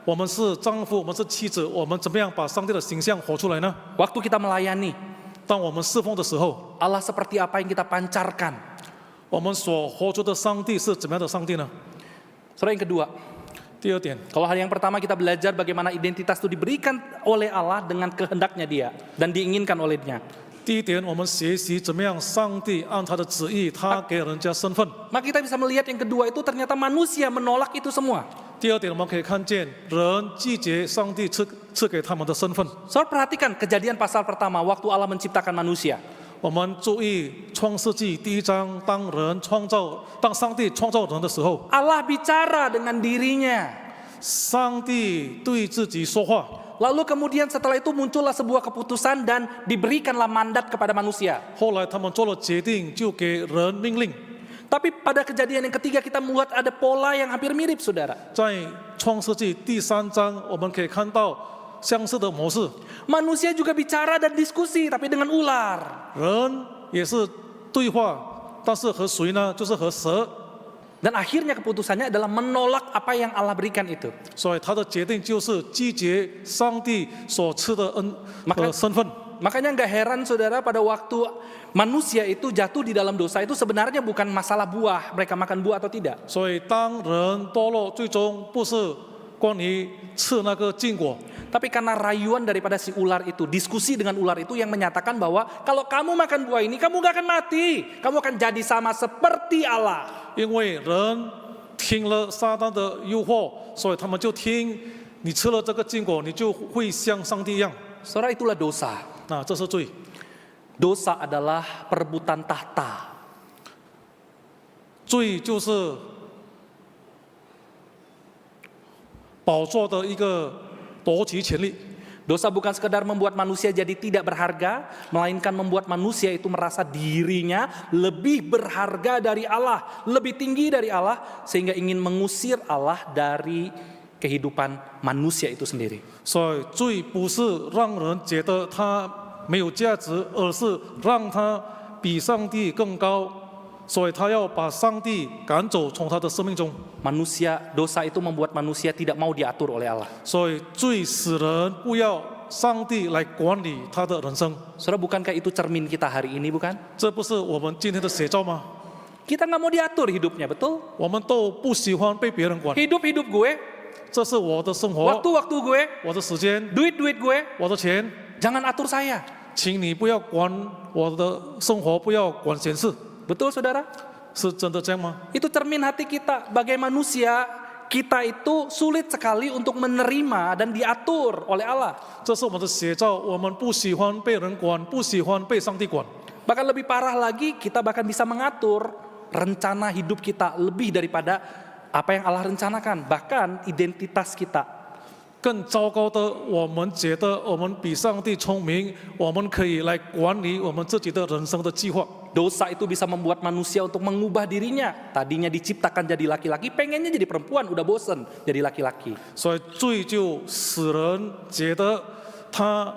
我们是丈夫，我们是妻子，我们怎么样把上帝的形象活出来呢？ Waktu kita melayani, 当我们侍奉的时候， Allah seperti apa yang kita pancarkan? 我们所活出的上帝是怎么样的上帝呢？ Saudara, yang kedua, 第二点， kalau hal yang pertama kita belajar bagaimana identitas itu diberikan oleh Allah dengan kehendaknya Dia dan diinginkan olehnya. 第一点，我们学习怎么样上帝按他的旨意，他给人家身份。 Maka kita bisa melihat yang kedua itu ternyata manusia menolak itu semua. 第二点，我们可以看见人拒绝上帝赐给他们的身份。 Saudara perhatikan kejadian pasal pertama waktu Allah menciptakan manusia. 我们注意创世纪第一章，当上帝创造人的时候， Allah bicara dengan dirinya. 上帝对自己说话。 Lalu kemudian setelah itu muncullah sebuah keputusan dan diberikanlah mandat kepada manusia. 后来他们做了决定，就给人命令。 Tapi pada kejadian yang ketiga kita melihat ada pola yang hampir mirip, saudara. 在创世纪第三章，我们可以看到相似的模式， Manusia juga bicara dan diskusi, tapi dengan ular. 人也是对话，但是和谁呢？就是和蛇。 Dan akhirnya keputusannya adalah menolak apa yang Allah berikan itu. 所以他的决定就是拒绝上帝所赐的身份。 Makanya nggak heran saudara pada waktu manusia itu jatuh di dalam dosa itu sebenarnya bukan masalah buah, mereka makan buah atau tidak. 所以当人堕落，最终不是关于吃那个禁果， Tapi karena rayuan daripada si ular itu, diskusi dengan ular itu yang menyatakan bahwa kalau kamu makan buah ini kamu nggak akan mati, kamu akan jadi sama seperti Allah. 因为人听了撒旦的诱惑，所以他们就听你吃了这个禁果，你就会像上帝一样。 Saudara, itulah dosa. 那这是罪。 Dosa adalah perebutan tahta. 罪就是宝座的一个夺取权利。 Dosa bukan sekedar membuat manusia jadi tidak berharga, melainkan membuat manusia itu merasa dirinya lebih berharga dari Allah, lebih tinggi dari Allah, sehingga ingin mengusir Allah dari kehidupan manusia itu sendiri. 所以罪不是让人觉得他没有价值，而是让他比上帝更高，所以他要把上帝赶走从他的生命中。 Dosa itu membuat manusia tidak mau diatur oleh Allah. 所以罪使人不要上帝来管理他的人生。 Saudara, bukankah itu cermin kita hari ini, bukan? 这不是我们今天的写照吗？ Kita nggak mau diatur hidupnya, betul? 我们都不喜欢被别人管。 Hidup gue, 这是我的生活， waktu gue, 我的时间， duit gue, 我的钱， jangan atur saya. 请你不要管我的生活，不要管闲事。 Betul, saudara? 是真的这样吗？ Itu cermin hati kita. Sebagai manusia, kita itu sulit sekali untuk menerima dan diatur oleh Allah. 这是我们的写照。我们不喜欢被人管，不喜欢被上帝管。 Bahkan lebih parah lagi, kita bahkan bisa mengatur rencana hidup kita lebih daripada apa yang Allah rencanakan. Bahkan identitas kita. 更糟糕的，我们觉得我们比上帝聪明，我们可以来管理我们自己的人生的计划。 Dosa itu bisa membuat manusia untuk mengubah dirinya. Tadinya diciptakan jadi laki-laki, pengennya jadi perempuan, udah bosen jadi laki-laki. 所以罪就使人觉得他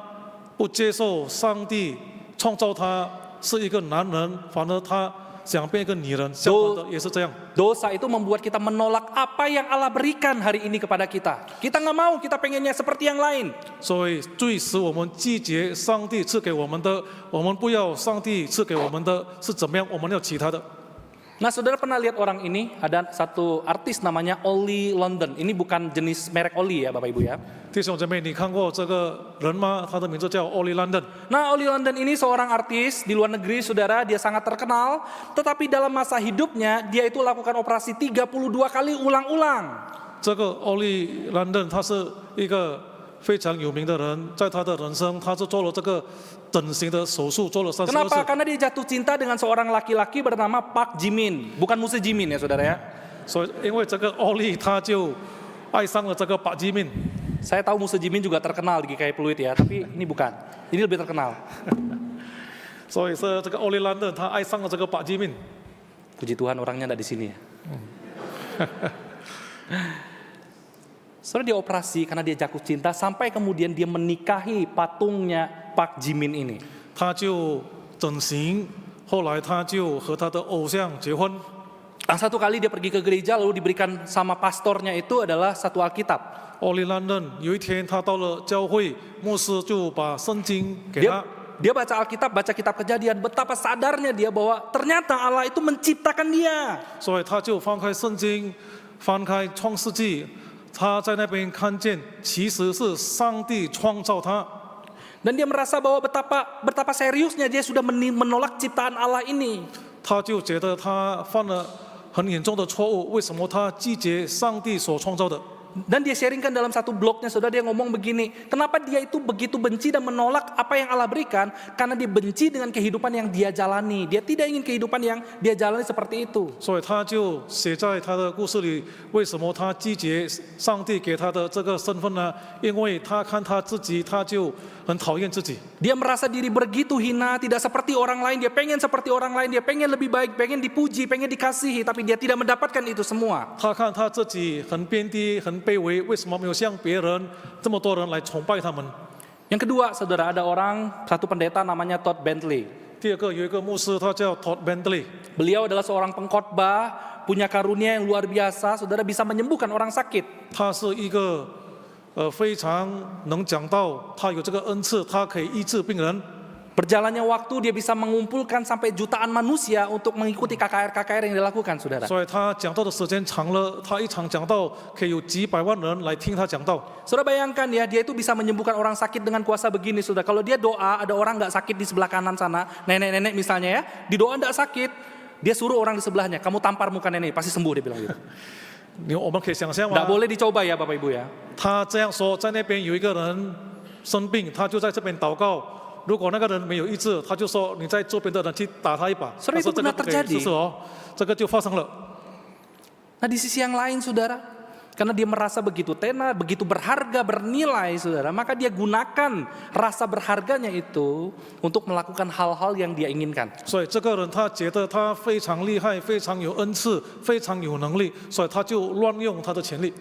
不接受上帝创造他是一个男人，反而他想变一个女人。相反的也是这样。 Dosa itu membuat kita menolak apa yang Allah berikan hari ini kepada kita. Kita nggak mau, kita pengennya seperti yang lain. 所以罪使我们拒绝上帝赐给我们的，我们不要上帝赐给我们的是怎么样，我们要其他的。 Nah, saudara pernah lihat orang ini? Ada satu artis namanya Ollie London. Ini bukan jenis merek oli ya, Bapak Ibu ya. 弟兄姐妹，你看过这个人吗？他的名字叫 Ollie London。 Nah, Ollie London ini seorang artis di luar negeri, saudara. Dia sangat terkenal. Tetapi dalam masa hidupnya, dia itu lakukan operasi 32 kali ulang-ulang. 这个 Ollie London 他是一个非常有名的人，在他的人生，他是做了这个整形的手术，做了32 Kenapa? 次。 Karena dia jatuh cinta dengan seorang laki-laki bernama Park Jimin. Bukan Muse Jimin ya, saudara ya. 所以因为这个 Ollie 他就爱上了这个把基命。 Saya tahu Muse Jimin juga terkenal di GKI Pluit ya, tapi ini bukan. Ini lebih terkenal. 所以是这个 Ollie London 他爱上了这个把基命。 Puji Tuhan orangnya enggak di sini ya. Saudara, dia operasi karena dia jatuh cinta sampai kemudian dia menikahi patungnya Park Jimin ini. 他就整形，后来他就和他的偶像结婚。Satu kali dia pergi ke gereja lalu diberikan sama pastornya itu adalah satu Alkitab. 奥利兰任有一天他到了教会，牧师就把圣经给他， Dia baca Alkitab, baca kitab Kejadian, betapa sadarnya dia bahwa ternyata Allah itu menciptakan dia. 所以他就翻开圣经，翻开创世纪，他在那边看见其实是上帝创造他。 Dan dia merasa bahwa betapa seriusnya dia sudah menolak ciptaan Allah ini. 他就觉得他犯了很严重的错误，为什么他拒绝上帝所创造的？ Dan dia sharingkan dalam satu blognya, saudara, dia ngomong begini, kenapa dia itu begitu benci dan menolak apa yang Allah berikan? Karena dia benci dengan kehidupan yang dia jalani. Dia tidak ingin kehidupan yang dia jalani seperti itu. 所以他就写在他的故事里，为什么他拒绝上帝给他的这个身份呢？因为他看他自己，他就很讨厌自己。 Dia merasa diri begitu hina, tidak seperti orang lain. Dia pengen seperti orang lain, dia pengen lebih baik, pengen dipuji, pengen dikasihi, tapi dia tidak mendapatkan itu semua. 他看他自己很贬低、很卑微，为什么没有像别人这么多人来崇拜他们？ Yang kedua, saudara, ada satu pendeta namanya Todd Bentley. 第二个有一个牧师，他叫 Todd Bentley， Beliau adalah seorang pengkhotbah, punya karunia yang luar biasa, saudara, bisa menyembuhkan orang sakit. 他是一个非常能讲道，他有这个恩赐，他可以医治病人。 Berjalannya waktu dia bisa mengumpulkan sampai jutaan manusia untuk mengikuti KKR-KKR yang dilakukan, saudara. 所以他讲道的时间长了，他一场讲道可以有几百万人来听他讲道。 Saudara bayangkan ya, dia itu bisa menyembuhkan orang sakit dengan kuasa begini, saudara. Kalau dia doa, ada orang nggak sakit di sebelah kanan sana, nenek-nenek misalnya ya, di doa nggak sakit, dia suruh orang di sebelahnya, kamu tampar muka nenek, pasti sembuh, dia bilang gitu. 我们可以想象 Nggak 吗？ boleh dicoba ya Bapak Ibu ya. 他这样说，在那边有一个人生病，他就在这边祷告。如果那个人没有医治，他就说你在这边的人去打他一把。 Saudara, 他说 itu 这个 pernah 不可以 terjadi. 试试哦，这个就发生了。 Nah di sisi yang lain, saudara, karena dia merasa begitu tenar, begitu berharga, bernilai, saudara, maka dia gunakan rasa berharganya itu untuk melakukan hal-hal yang dia inginkan. 所以这个人他觉得他非常厉害，非常有恩赐，非常有能力，所以他就乱用他的权利。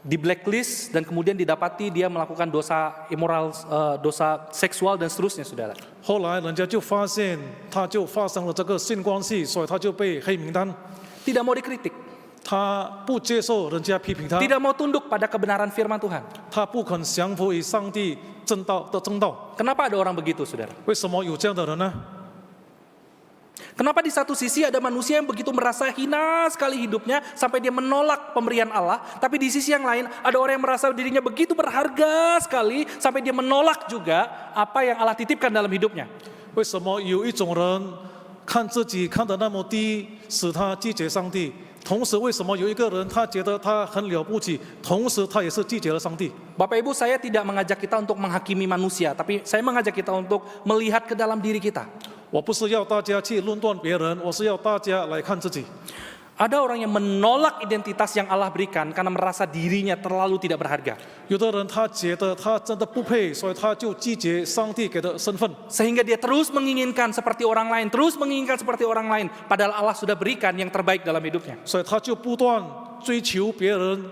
Di blacklist dan kemudian didapati dia melakukan dosa immoral, dosa seksual dan seterusnya, saudara. 后来人家就发现他就发生了这个性关系，所以他就被黑名单。 Tidak mau dikritik, 他不接受人家批评他， tidak mau tunduk pada kebenaran firman Tuhan. 他不肯降服于上帝正道的正道。 Kenapa ada orang begitu, saudara? 为什么有这样的人呢？ Kenapa di satu sisi ada manusia yang begitu merasa hina sekali hidupnya sampai dia menolak pemberian Allah, tapi di sisi yang lain ada orang yang merasa dirinya begitu berharga sekali sampai dia menolak juga apa yang Allah titipkan dalam hidupnya. 为什么有一种人看自己看得那么低，使他拒绝上帝？同时，为什么有一个人他觉得他很了不起，同时他也是拒绝了上帝？ Bapak Ibu, saya tidak mengajak kita untuk menghakimi manusia, tapi saya mengajak kita untuk melihat ke dalam diri kita. 我不是要大家去论断别人，我是要大家来看自己。 Ada orang yang menolak identitas yang Allah berikan karena merasa dirinya terlalu tidak berharga. 有的人他觉得他真的不配，所以他就拒绝上帝给的身份， Sehingga dia terus menginginkan seperti orang lain, terus menginginkan seperti orang lain. Padahal Allah sudah berikan yang terbaik dalam hidupnya. 所以他就不断追求别人，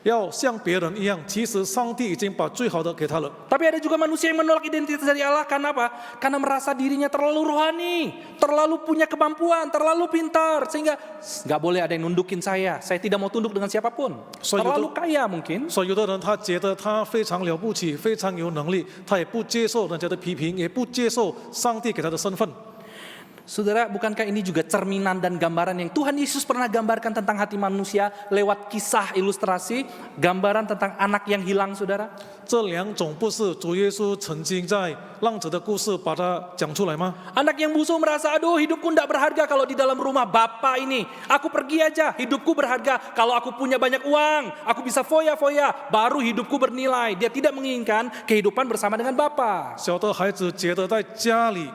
要像别人一样。其实上帝已经把最好的给他了。 Tapi ada juga manusia yang menolak identitas dari Allah karena apa? Karena merasa dirinya terlalu rohani, terlalu punya kemampuan, terlalu pintar. Sehingga nggak boleh ada yang nundukin saya tidak mau tunduk dengan siapapun. So, Terlalu kaya mungkin. 所以有的人他觉得他非常了不起，非常有能力，他也不接受人家的批评，也不接受上帝给他的身份。 Saudara, bukankah ini juga cerminan dan gambaran yang Tuhan Yesus pernah gambarkan tentang hati manusia lewat kisah ilustrasi, gambaran tentang anak yang hilang, saudara? 这两种不是主耶稣曾经在浪子的故事把它讲出来吗？ Anak yang busuk merasa, aduh hidupku tidak berharga kalau di dalam rumah Bapa ini. Aku pergi aja, hidupku berharga. Kalau aku punya banyak uang, aku bisa foya-foya, baru hidupku bernilai. Dia tidak menginginkan kehidupan bersama dengan Bapa. 小的孩子觉得在家里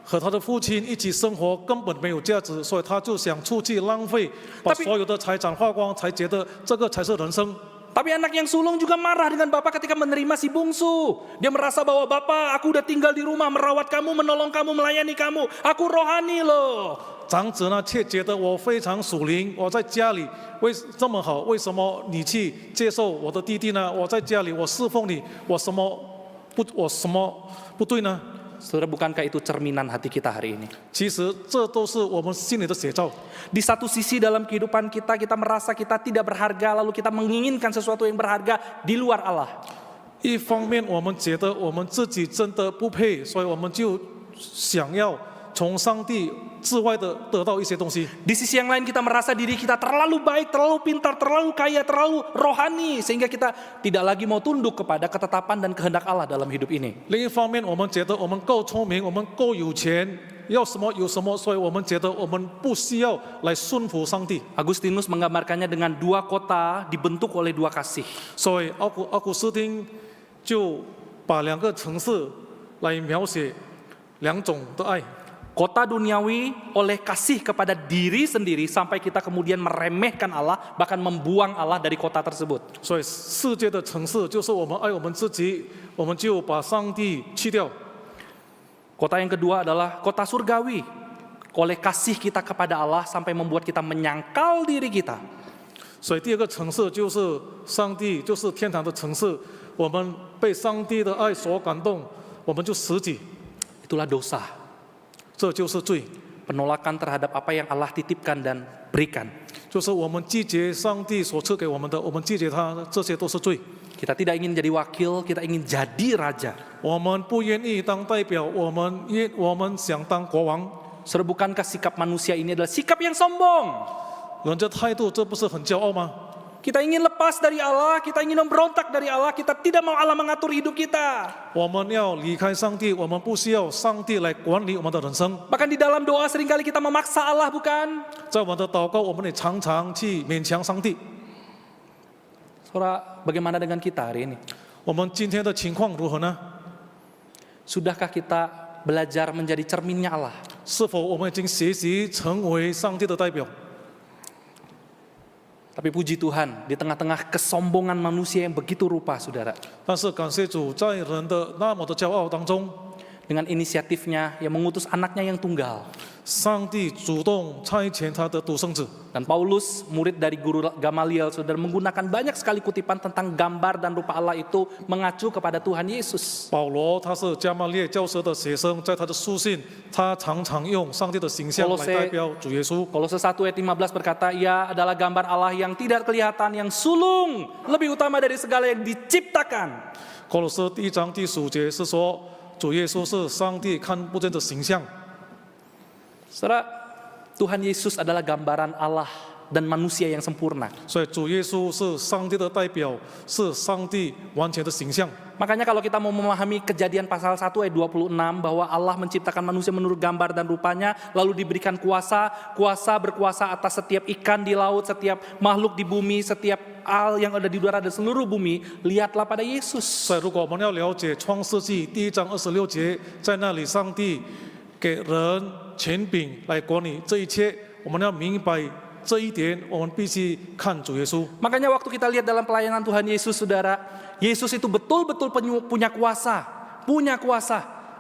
和他的父亲一起生活根本没有价值，所以他就想出去浪费，把 Tapi- 所有的财产花光，才觉得这个才是人生。 Tapi anak yang sulung juga marah dengan Bapak ketika menerima si bungsu. Dia merasa bahwa Bapak, aku udah tinggal di rumah, merawat kamu, menolong kamu, melayani kamu. Aku rohani loh. 长子呢，却觉得我非常属灵，我在家里这么好，为什么你去接受我的弟弟呢？我在家里我侍奉你，我什么不对呢？ Saudara, bukankah itu cerminan hati kita hari ini? 其实这都是我们心里的写照。 Di satu sisi dalam kehidupan kita, kita merasa kita tidak berharga, lalu kita menginginkan sesuatu yang berharga di luar Allah. 一方面，我们觉得我们自己真的不配，所以我们就想要从上帝之外的得到一些东西。 Di sisi yang lain kita merasa diri kita terlalu baik, terlalu pintar, terlalu kaya, terlalu rohani, sehingga kita tidak lagi mau tunduk kepada ketetapan dan kehendak Allah dalam hidup ini. 另一方面，我们觉得我们够聪明，我们够有钱，要什么有什么，所以我们觉得我们不需要来顺服上帝。 Agustinus menggambarkannya dengan dua kota dibentuk oleh dua kasih. 所以奥古斯丁就把两个城市来描写两种的爱。 Kota duniawi oleh kasih kepada diri sendiri sampai kita kemudian meremehkan Allah, bahkan membuang Allah dari kota tersebut. 所以世界的城市就是我们爱我们自己，我们就把上帝去掉。 Kota yang kedua adalah kota surgawi, oleh kasih kita kepada Allah sampai membuat kita menyangkal diri kita. 所以第二个城市就是上帝，就是天堂的城市。我们被上帝的爱所感动，我们就舍己， Itulah dosa, 这就是罪， penolakan terhadap apa yang Allah titipkan dan berikan. 就是我们拒绝上帝所赐给我们的，我们拒绝他，这些都是罪。 Kita tidak ingin jadi wakil, kita ingin jadi raja. 我们不愿意当代表，我们想当国王。 Saudara, bukankah sikap manusia ini adalah sikap yang sombong? 人这态度，这不是很骄傲吗？ Kita ingin lepas dari Allah, kita ingin memberontak dari Allah, kita tidak mau Allah mengatur hidup kita. 我们要离开上帝，我们不需要上帝来管理我们的人生。 Bahkan di dalam doa seringkali kita memaksa Allah, bukan? 在我们的祷告，我们也常常去勉强上帝。 Saudara, bagaimana dengan kita hari ini? 我们今天的情况如何呢？ Sudahkah kita belajar menjadi cerminnya Allah? 是否我们已经学习成为上帝的代表？ Tapi puji Tuhan, di tengah-tengah kesombongan manusia yang begitu rupa, saudara, 但是感谢主，在人的那么的骄傲当中， dengan inisiatifnya yang mengutus anaknya yang tunggal. 上帝主动差遣他的独生子。 Dan Paulus, murid dari guru Gamaliel, saudara, menggunakan banyak sekali kutipan tentang gambar dan rupa Allah itu mengacu kepada Tuhan Yesus. 保罗他是加马列教师的学生，在他的书信，他常常用上帝的形象来代表主耶稣。 Kolose 1 ayat 15 berkata, ia adalah gambar Allah yang tidak kelihatan, yang sulung, lebih utama dari segala yang diciptakan. 哥罗斯第1章第15节是说，主耶稣是上帝看不见的形象。 Saudara, Tuhan Yesus adalah gambaran Allah dan manusia yang sempurna. 所以主耶稣是上帝的代表，是上帝完全的形象。 Makanya kalau kita mau memahami Kejadian pasal 1 ayat 26 bahwa Allah menciptakan manusia menurut gambar dan rupanya, lalu diberikan kuasa berkuasa atas setiap ikan di laut, setiap makhluk di bumi, setiap hal yang ada di udara dan seluruh bumi, lihatlah pada Yesus. 所以如果我们要了解创世纪第1章26节，在那里上帝给人权柄来管理这一切，我们要明白这一点，我们必须看主耶稣。 Makanya waktu kita lihat dalam pelayanan Tuhan Yesus, saudara, Yesus itu betul-betul punya kuasa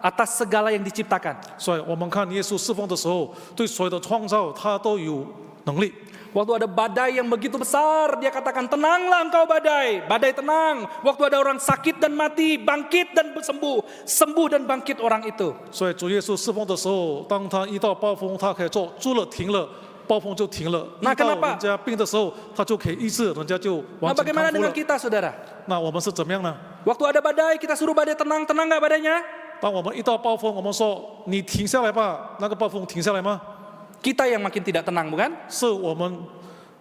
atas segala yang diciptakan. 所以我们看耶稣侍奉的时候，对所有的创造他都有能力。 Waktu ada badai yang begitu besar, dia katakan, tenanglah engkau badai, badai tenang. Waktu ada orang sakit dan mati, bangkit dan sembuh, sembuh dan bangkit orang itu. 所以主耶稣侍奉的时候，当他遇到暴风，他可以做住了停了，暴风就停了。遇 Nah, 到 kenapa? 人家病的时候，他就可以医治，人家就 Nah, 完全 bagaimana 康复 dengan 了。 kita, saudara? 那我们是怎么样呢？ Waktu ada badai, kita suruh badai tenang, tenang nggak badainya? 当我们遇到暴风，我们说你停下来吧，那个暴风停下来吗？ Kita yang makin tidak tenang, bukan? 是我们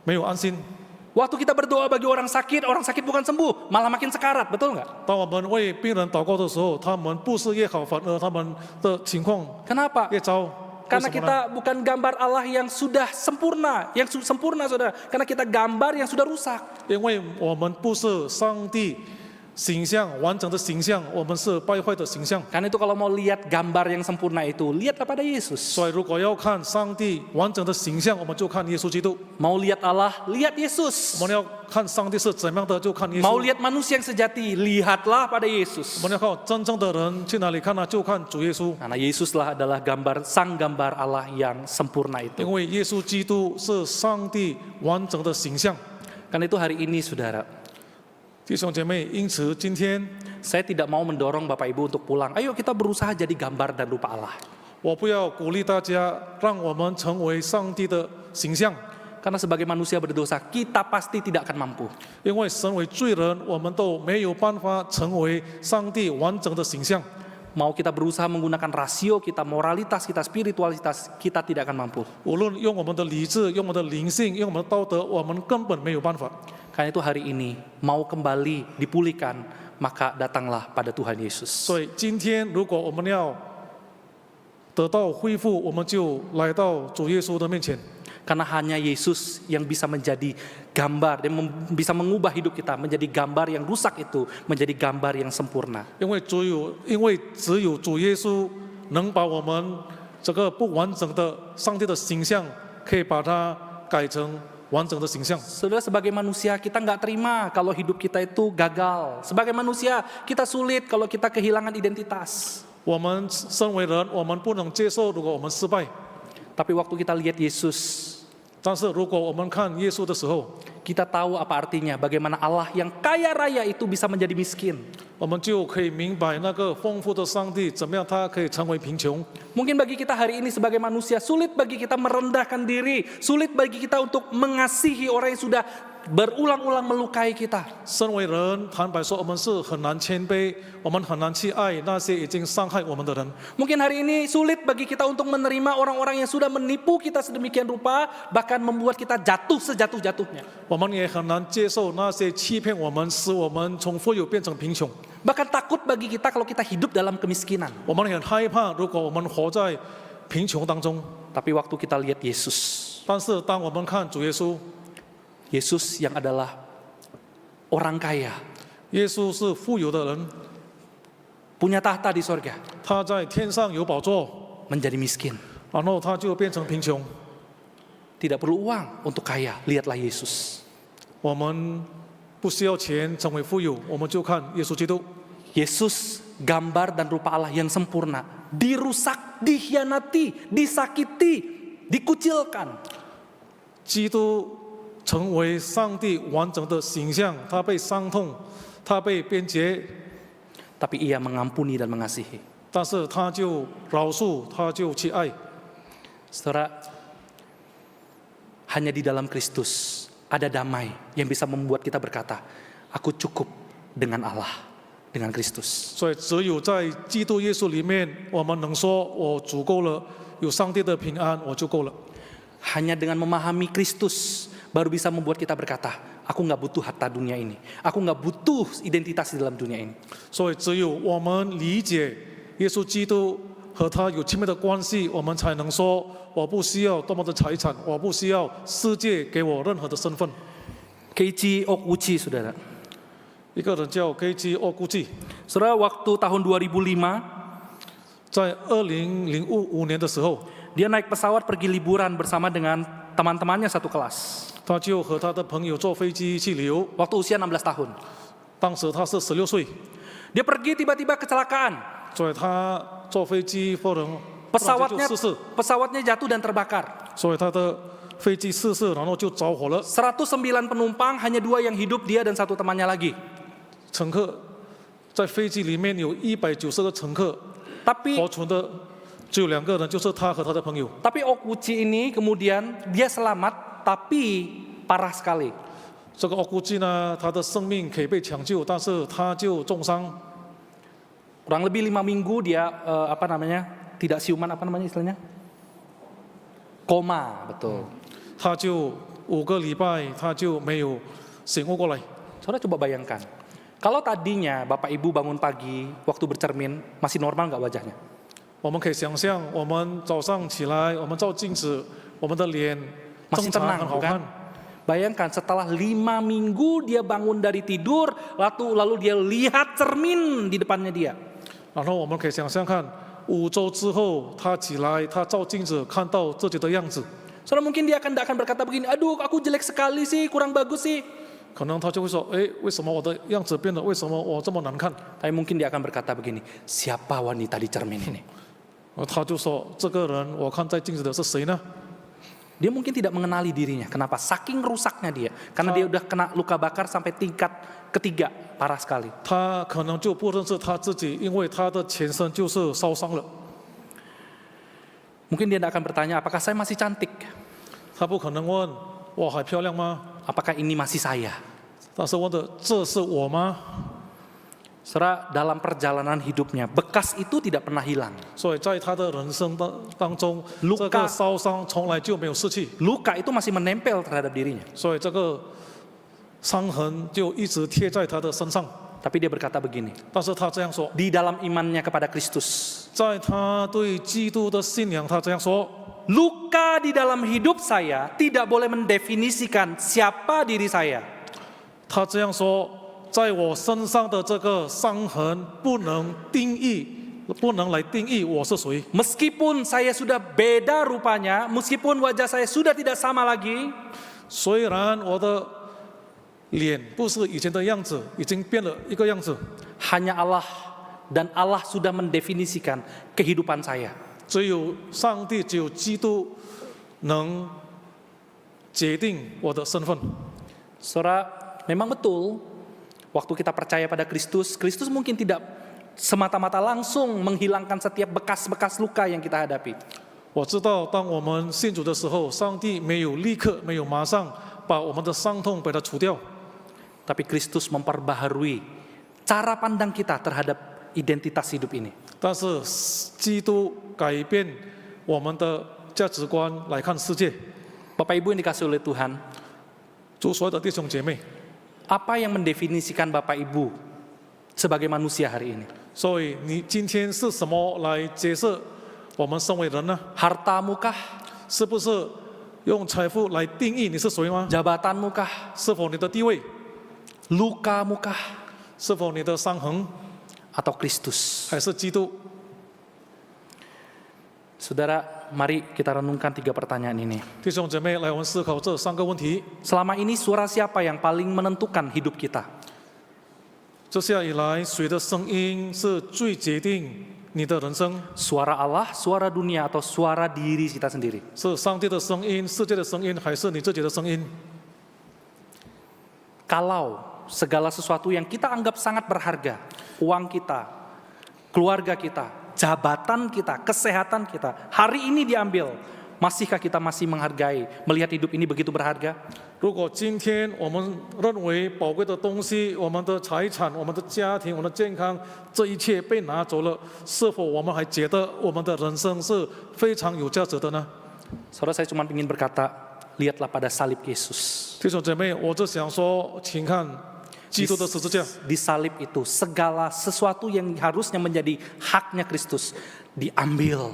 没有安心。 Waktu kita berdoa bagi orang sakit bukan sembuh, malah makin sekarat, betul nggak? 当我们为病人祷告的时候，他们不是越好，反而他们的情况 Kenapa? 越糟。为 Karena 什么呢？ kita bukan gambar Allah yang sudah sempurna, saudara. Karena kita gambar yang sudah rusak. 因为我们不是上帝形象完整的形象，我们是败坏的形象。 Karena itu kalau mau lihat gambar yang sempurna itu, lihatlah pada Yesus. 所以如果要看上帝完整的形象，我们就看耶稣基督； Mau lihat Allah, lihat Yesus. 我们要看上帝是怎么样的，就看耶 Mau 稣； lihat manusia yang sejati, lihatlah pada Yesus. 我们要看真正的人去哪里看呢？就看主耶稣。 Karena Yesuslah adalah sang gambar Allah yang sempurna 因 itu. 为耶稣基督是上帝完整的形象。 Karena itu hari ini, saudara, 弟兄姐妹，因此今天 Saya tidak mau mendorong Bapak Ibu untuk pulang. Ayo kita berusaha jadi gambar dan rupa Allah. 我不要鼓励大家，让我们成为上帝的形象， Karena sebagai manusia berdosa, kita pasti tidak akan mampu. 因为身为罪人，我们都没有办法成为上帝完整的形象。 Mau kita berusaha menggunakan rasio kita, moralitas kita, spiritualitas, kita tidak akan mampu. 无论用我们的理智、用我们的灵性、用我们的道德，我们根本没有办法。 Karena itu hari ini, mau kembali dipulihkan, maka datanglah pada Tuhan Yesus. 所以今天，如果我们要得到恢复，我们就来到主耶稣的面前。 Karena hanya Yesus yang bisa menjadi gambar, yang bisa mengubah hidup kita menjadi gambar yang rusak itu menjadi gambar yang sempurna. 因为只有主耶稣能把我们这个不完整的上帝的形象，可以把它改成完整的形象。 Saudara, sebagai manusia kita nggak terima kalau hidup kita itu gagal. Sebagai manusia kita sulit kalau kita kehilangan identitas. 我们身为人，我们不能接受如果我们失败。 Tapi waktu kita lihat Yesus, 但是如果我们看耶稣的时候， kita tahu apa artinya bagaimana Allah yang kaya raya itu bisa menjadi miskin. 我们就可以明白那个丰富的上帝怎么样，他可以成为贫穷。 Mungkin bagi kita hari ini sebagai manusia sulit bagi kita merendahkan diri, sulit bagi kita untuk mengasihi orang yang sudah berulang-ulang melukai kita. 身为人，坦白说，我们是很难谦卑，我们很难去爱那些已经伤害我们的人。 Mungkin hari ini sulit bagi kita untuk menerima orang-orang yang sudah menipu kita sedemikian rupa, bahkan membuat kita jatuh sejatuh-jatuhnya. 我们也很难接受那些欺骗我们，使我们从富有变成贫穷。 Bahkan takut bagi kita kalau kita hidup dalam kemiskinan. 我们也很害怕，如果我们活在贫穷当中。 Tapi waktu kita lihat Yesus, 但是当我们看主耶稣， Yesus yang adalah orang kaya, 耶稣是富有的人， punya tahta di sorga, 他在天上有宝座， menjadi miskin. 然后他就变成贫穷。 Tidak perlu uang untuk kaya, lihatlah Yesus. 我们不需要钱成为富有，我们就看耶稣基督。 Yesus gambar dan rupa Allah yang sempurna, dirusak, dikhianati, disakiti, dikucilkan. 基督成为上帝完整的形象，他被伤痛，他被鞭结， Tapi ia mengampuni dan mengasihi. 但是他就饶恕，他就去爱。 Saudara, hanya di dalam Kristus ada damai yang bisa membuat kita berkata, aku cukup dengan Allah, dengan Kristus. 所以只有在基督耶稣里面，我们能说我足够了，有上帝的平安，我就够了。 Hanya dengan memahami Kristus baru bisa membuat kita berkata, aku nggak butuh harta dunia ini, aku nggak butuh identitas di dalam dunia ini. 所以只有我们理解耶稣基督和他有亲密的关系，我们才能说我不需要多么的财产，我不需要世界给我任何的身份。 Keiichi Okuchi, saudara. 一个人叫 Keiichi Okuchi， Saudara, waktu tahun 2005, 在2005年的时候， dia naik pesawat pergi liburan bersama dengan teman-temannya satu kelas. 他就和他的朋友坐飞机去旅游。 Waktu usia 16 tahun. 当时他是16岁， Dia pergi tiba-tiba kecelakaan. 所以他坐飞机忽然就失事， Pesawatnya jatuh dan terbakar. 所以他的飞机失事，然后就着火了。 109 penumpang, hanya 2 yang hidup, dia dan satu temannya lagi. 乘客在飞机里面有190个乘客， Tapi 活存的只有2个人，就是他和他的朋友。 Okuchi ini kemudian dia selamat, tapi parah sekali. 这个 Okuchi 呢，他的生命可以被抢救，但是他就重伤。 Kurang lebih 5 minggu dia tidak siuman, istilahnya? Koma, betul. 他就5个礼拜，他就没有醒悟过来。 Saudara coba bayangkan, kalau tadinya Bapak Ibu bangun pagi, waktu bercermin, masih normal nggak wajahnya? 我们可以想象，我们早上起来，我们照镜子，我们的脸 Masih 正常 tenang, 很好 bukan? 看。 Bayangkan setelah 5 minggu dia bangun dari tidur, lalu dia lihat cermin di depannya dia. 然后我们可以想象看，5周之后他起来，他照镜子看到自己的样子， Saudara, mungkin dia akan berkata begini, aduh aku jelek sekali sih, kurang bagus sih. 可能他就会说：“哎，为什么我的样子变了？为什么我这么难看 Tapi mungkin dia akan berkata begini, siapa wanita di cermin ini? 他就说：“这个人，我看在镜子的是谁呢？” Dia mungkin tidak mengenali dirinya. Kenapa? Saking rusaknya dia. Karena dia udah kena luka bakar sampai tingkat ketiga, parah sekali. 他可能就不认识他自己，因为他的全身就是烧伤了。 Mungkin dia tidak akan bertanya, apakah saya masih cantik? 他不可能问我还漂亮吗？ Apakah ini masih saya? 但是问的这是我吗？ Saudara, dalam perjalanan hidupnya, bekas itu tidak pernah hilang. 所以在他的人生当中， Luka 这个烧伤从来就没有失去， Luka itu masih menempel terhadap dirinya. 所以这个伤痕就一直贴在他的身上。 Tapi dia berkata begini, 但是他这样说， di dalam imannya kepada Kristus, 在他对基督的信仰，他这样说： luka di dalam hidup saya tidak boleh mendefinisikan siapa diri saya. 他这样说，在我身上的这个伤痕不能来定义我是谁。 Meskipun saya sudah beda rupanya, meskipun wajah saya sudah tidak sama lagi, 虽然我的脸不是以前的样子，已经变了一个样子， hanya Allah dan Allah sudah mendefinisikan kehidupan saya. 只有上帝，只有基督能决定我的身份。 Saudara, memang betul, waktu kita percaya pada Kristus, Kristus mungkin tidak semata-mata langsung menghilangkan setiap bekas-bekas luka yang kita hadapi. 我知道，当我们信主的时候，上帝没有立刻、没有马上把我们的伤痛把它除掉， Tapi Kristus memperbaharui cara pandang kita terhadap identitas hidup ini. 但是基督改变我们的价值观来看世界。 Bapak Ibu yang dikasih oleh Tuhan, 主所有的弟兄姐妹， apa yang mendefinisikan Bapak Ibu sebagai manusia hari ini? 所以你今天是什么来解释我们身为人呢？ Hartamu kah? 是不是用财富来定义你是谁吗？ Jabatanmu kah? 是否你的地位？ Lukamu kah? 是否你的伤痕？ Atau Kristus? 还是基督？ Saudara, mari kita renungkan 3 pertanyaan ini. 弟兄姐妹，来我们思考这3个问题。 Selama ini suara siapa yang paling menentukan hidup kita? 这下以来，谁的声音是最决定你的人生？ Suara Allah, suara dunia, atau suara diri kita sendiri? 是上帝的声音、世界的声音，还是你自己的声音？ Kalau segala sesuatu yang kita anggap sangat berharga, uang kita, keluarga kita, jabatan kita, kesehatan kita, hari ini diambil, masihkah kita masih menghargai, melihat hidup ini begitu berharga? 如果今天我们认为宝贵的东西，我们的财产、我们的家庭、我们的健康，这一切被拿走了，是否我们还觉得我们的人生是非常有价值的呢？ Saudara, saya cuma ingin berkata, lihatlah pada salib Yesus. 弟兄姐妹，我只想说，请看基督的十字架。 Di salib itu segala sesuatu yang harusnya menjadi haknya Kristus diambil.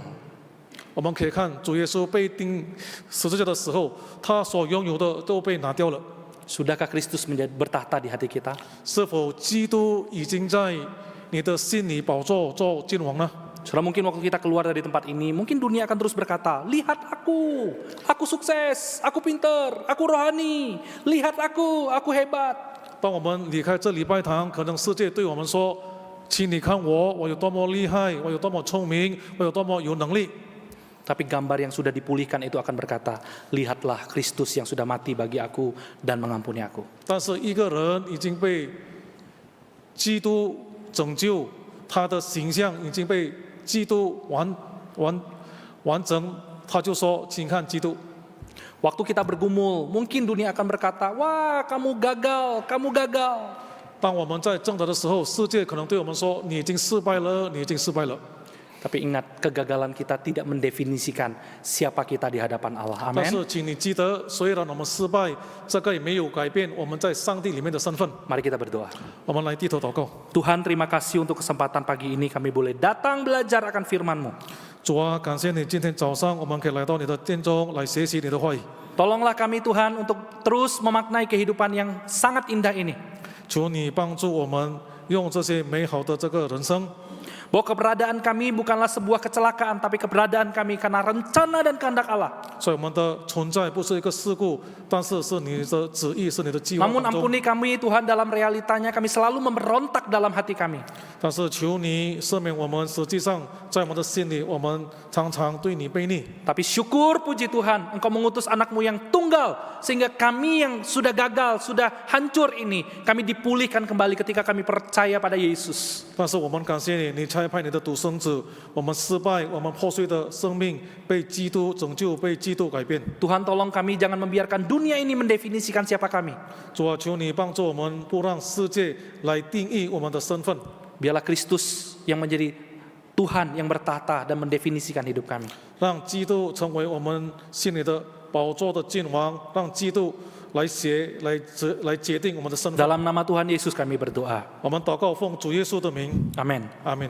我们可以看主耶稣被钉十字架的时候，他所拥有的都被拿掉了。 Sudahkah Kristus bertahta di hati kita? 是否基督已经在你的心里宝座做君王呢？ Saudara, mungkin waktu kita keluar dari tempat ini, mungkin dunia akan terus berkata, lihat aku sukses, aku pinter, aku rohani, lihat aku hebat. 当我们离开这礼拜堂，可能世界对我们说：“请你看我有多么厉害，我有多么聪明，我有多么有能力。” Tapi gambar yang sudah dipulihkan itu akan berkata, lihatlah Kristus yang sudah mati bagi aku dan mengampuni aku. 但是一个人已经被基督拯救，他的形象已经被基督完整，他就说：“请看基督。” Waktu kita bergumul, mungkin dunia akan berkata, wah kamu gagal. 当我们在挣扎的时候，世界可能对我们说：“你已经失败了，你已经失败了。” Tapi ingat, kegagalan kita tidak mendefinisikan siapa kita di hadapan Allah. 但是 Amin. 请你记得，虽然我们失败，这个也没有改变我们在上帝里面的身份。 Mari kita berdoa. 我们来低头祷告。 Tuhan, terima kasih untuk kesempatan pagi ini kami boleh datang belajar akan firman-Mu. 主啊，感谢你今天早上我们可以来到你的殿中来学习你的话语。 Tolonglah kami Tuhan untuk terus memaknai kehidupan yang sangat indah ini. 求你帮助我们用这些美好的这个人生， Bahwa keberadaan kami bukanlah sebuah kecelakaan, tapi keberadaan kami karena rencana dan kehendak Allah. 所以我们的存在不是一个事故，但是是你的旨意，是你的计划 Namun 当中。 ampuni kami Tuhan, dalam realitanya kami selalu memberontak dalam hati kami. 但是求你赦免我们，实际上在我们的心里，我们常常对你悖逆。 Tapi syukur puji Tuhan, Engkau mengutus anakmu yang tunggal, sehingga kami yang sudah gagal, sudah hancur ini, kami dipulihkan kembali ketika kami percaya pada Yesus. 但是我们感谢你，你差派你的独生子，我们失败，我们破碎的生命被基督拯救，被基督改变。 Tuhan tolong kami jangan membiarkan dunia ini mendefinisikan siapa kami. 主啊，求你帮助我们，不让世界来定义我们的身份。 Biarlah Kristus yang menjadi Tuhan yang bertahta dan mendefinisikan hidup kami. 让基督成为我们心里的宝座的君王，让基督来决定我们的身份。 Dalam nama Tuhan Yesus kami berdoa. 我们祷告奉主耶稣的名， Amin. 阿门。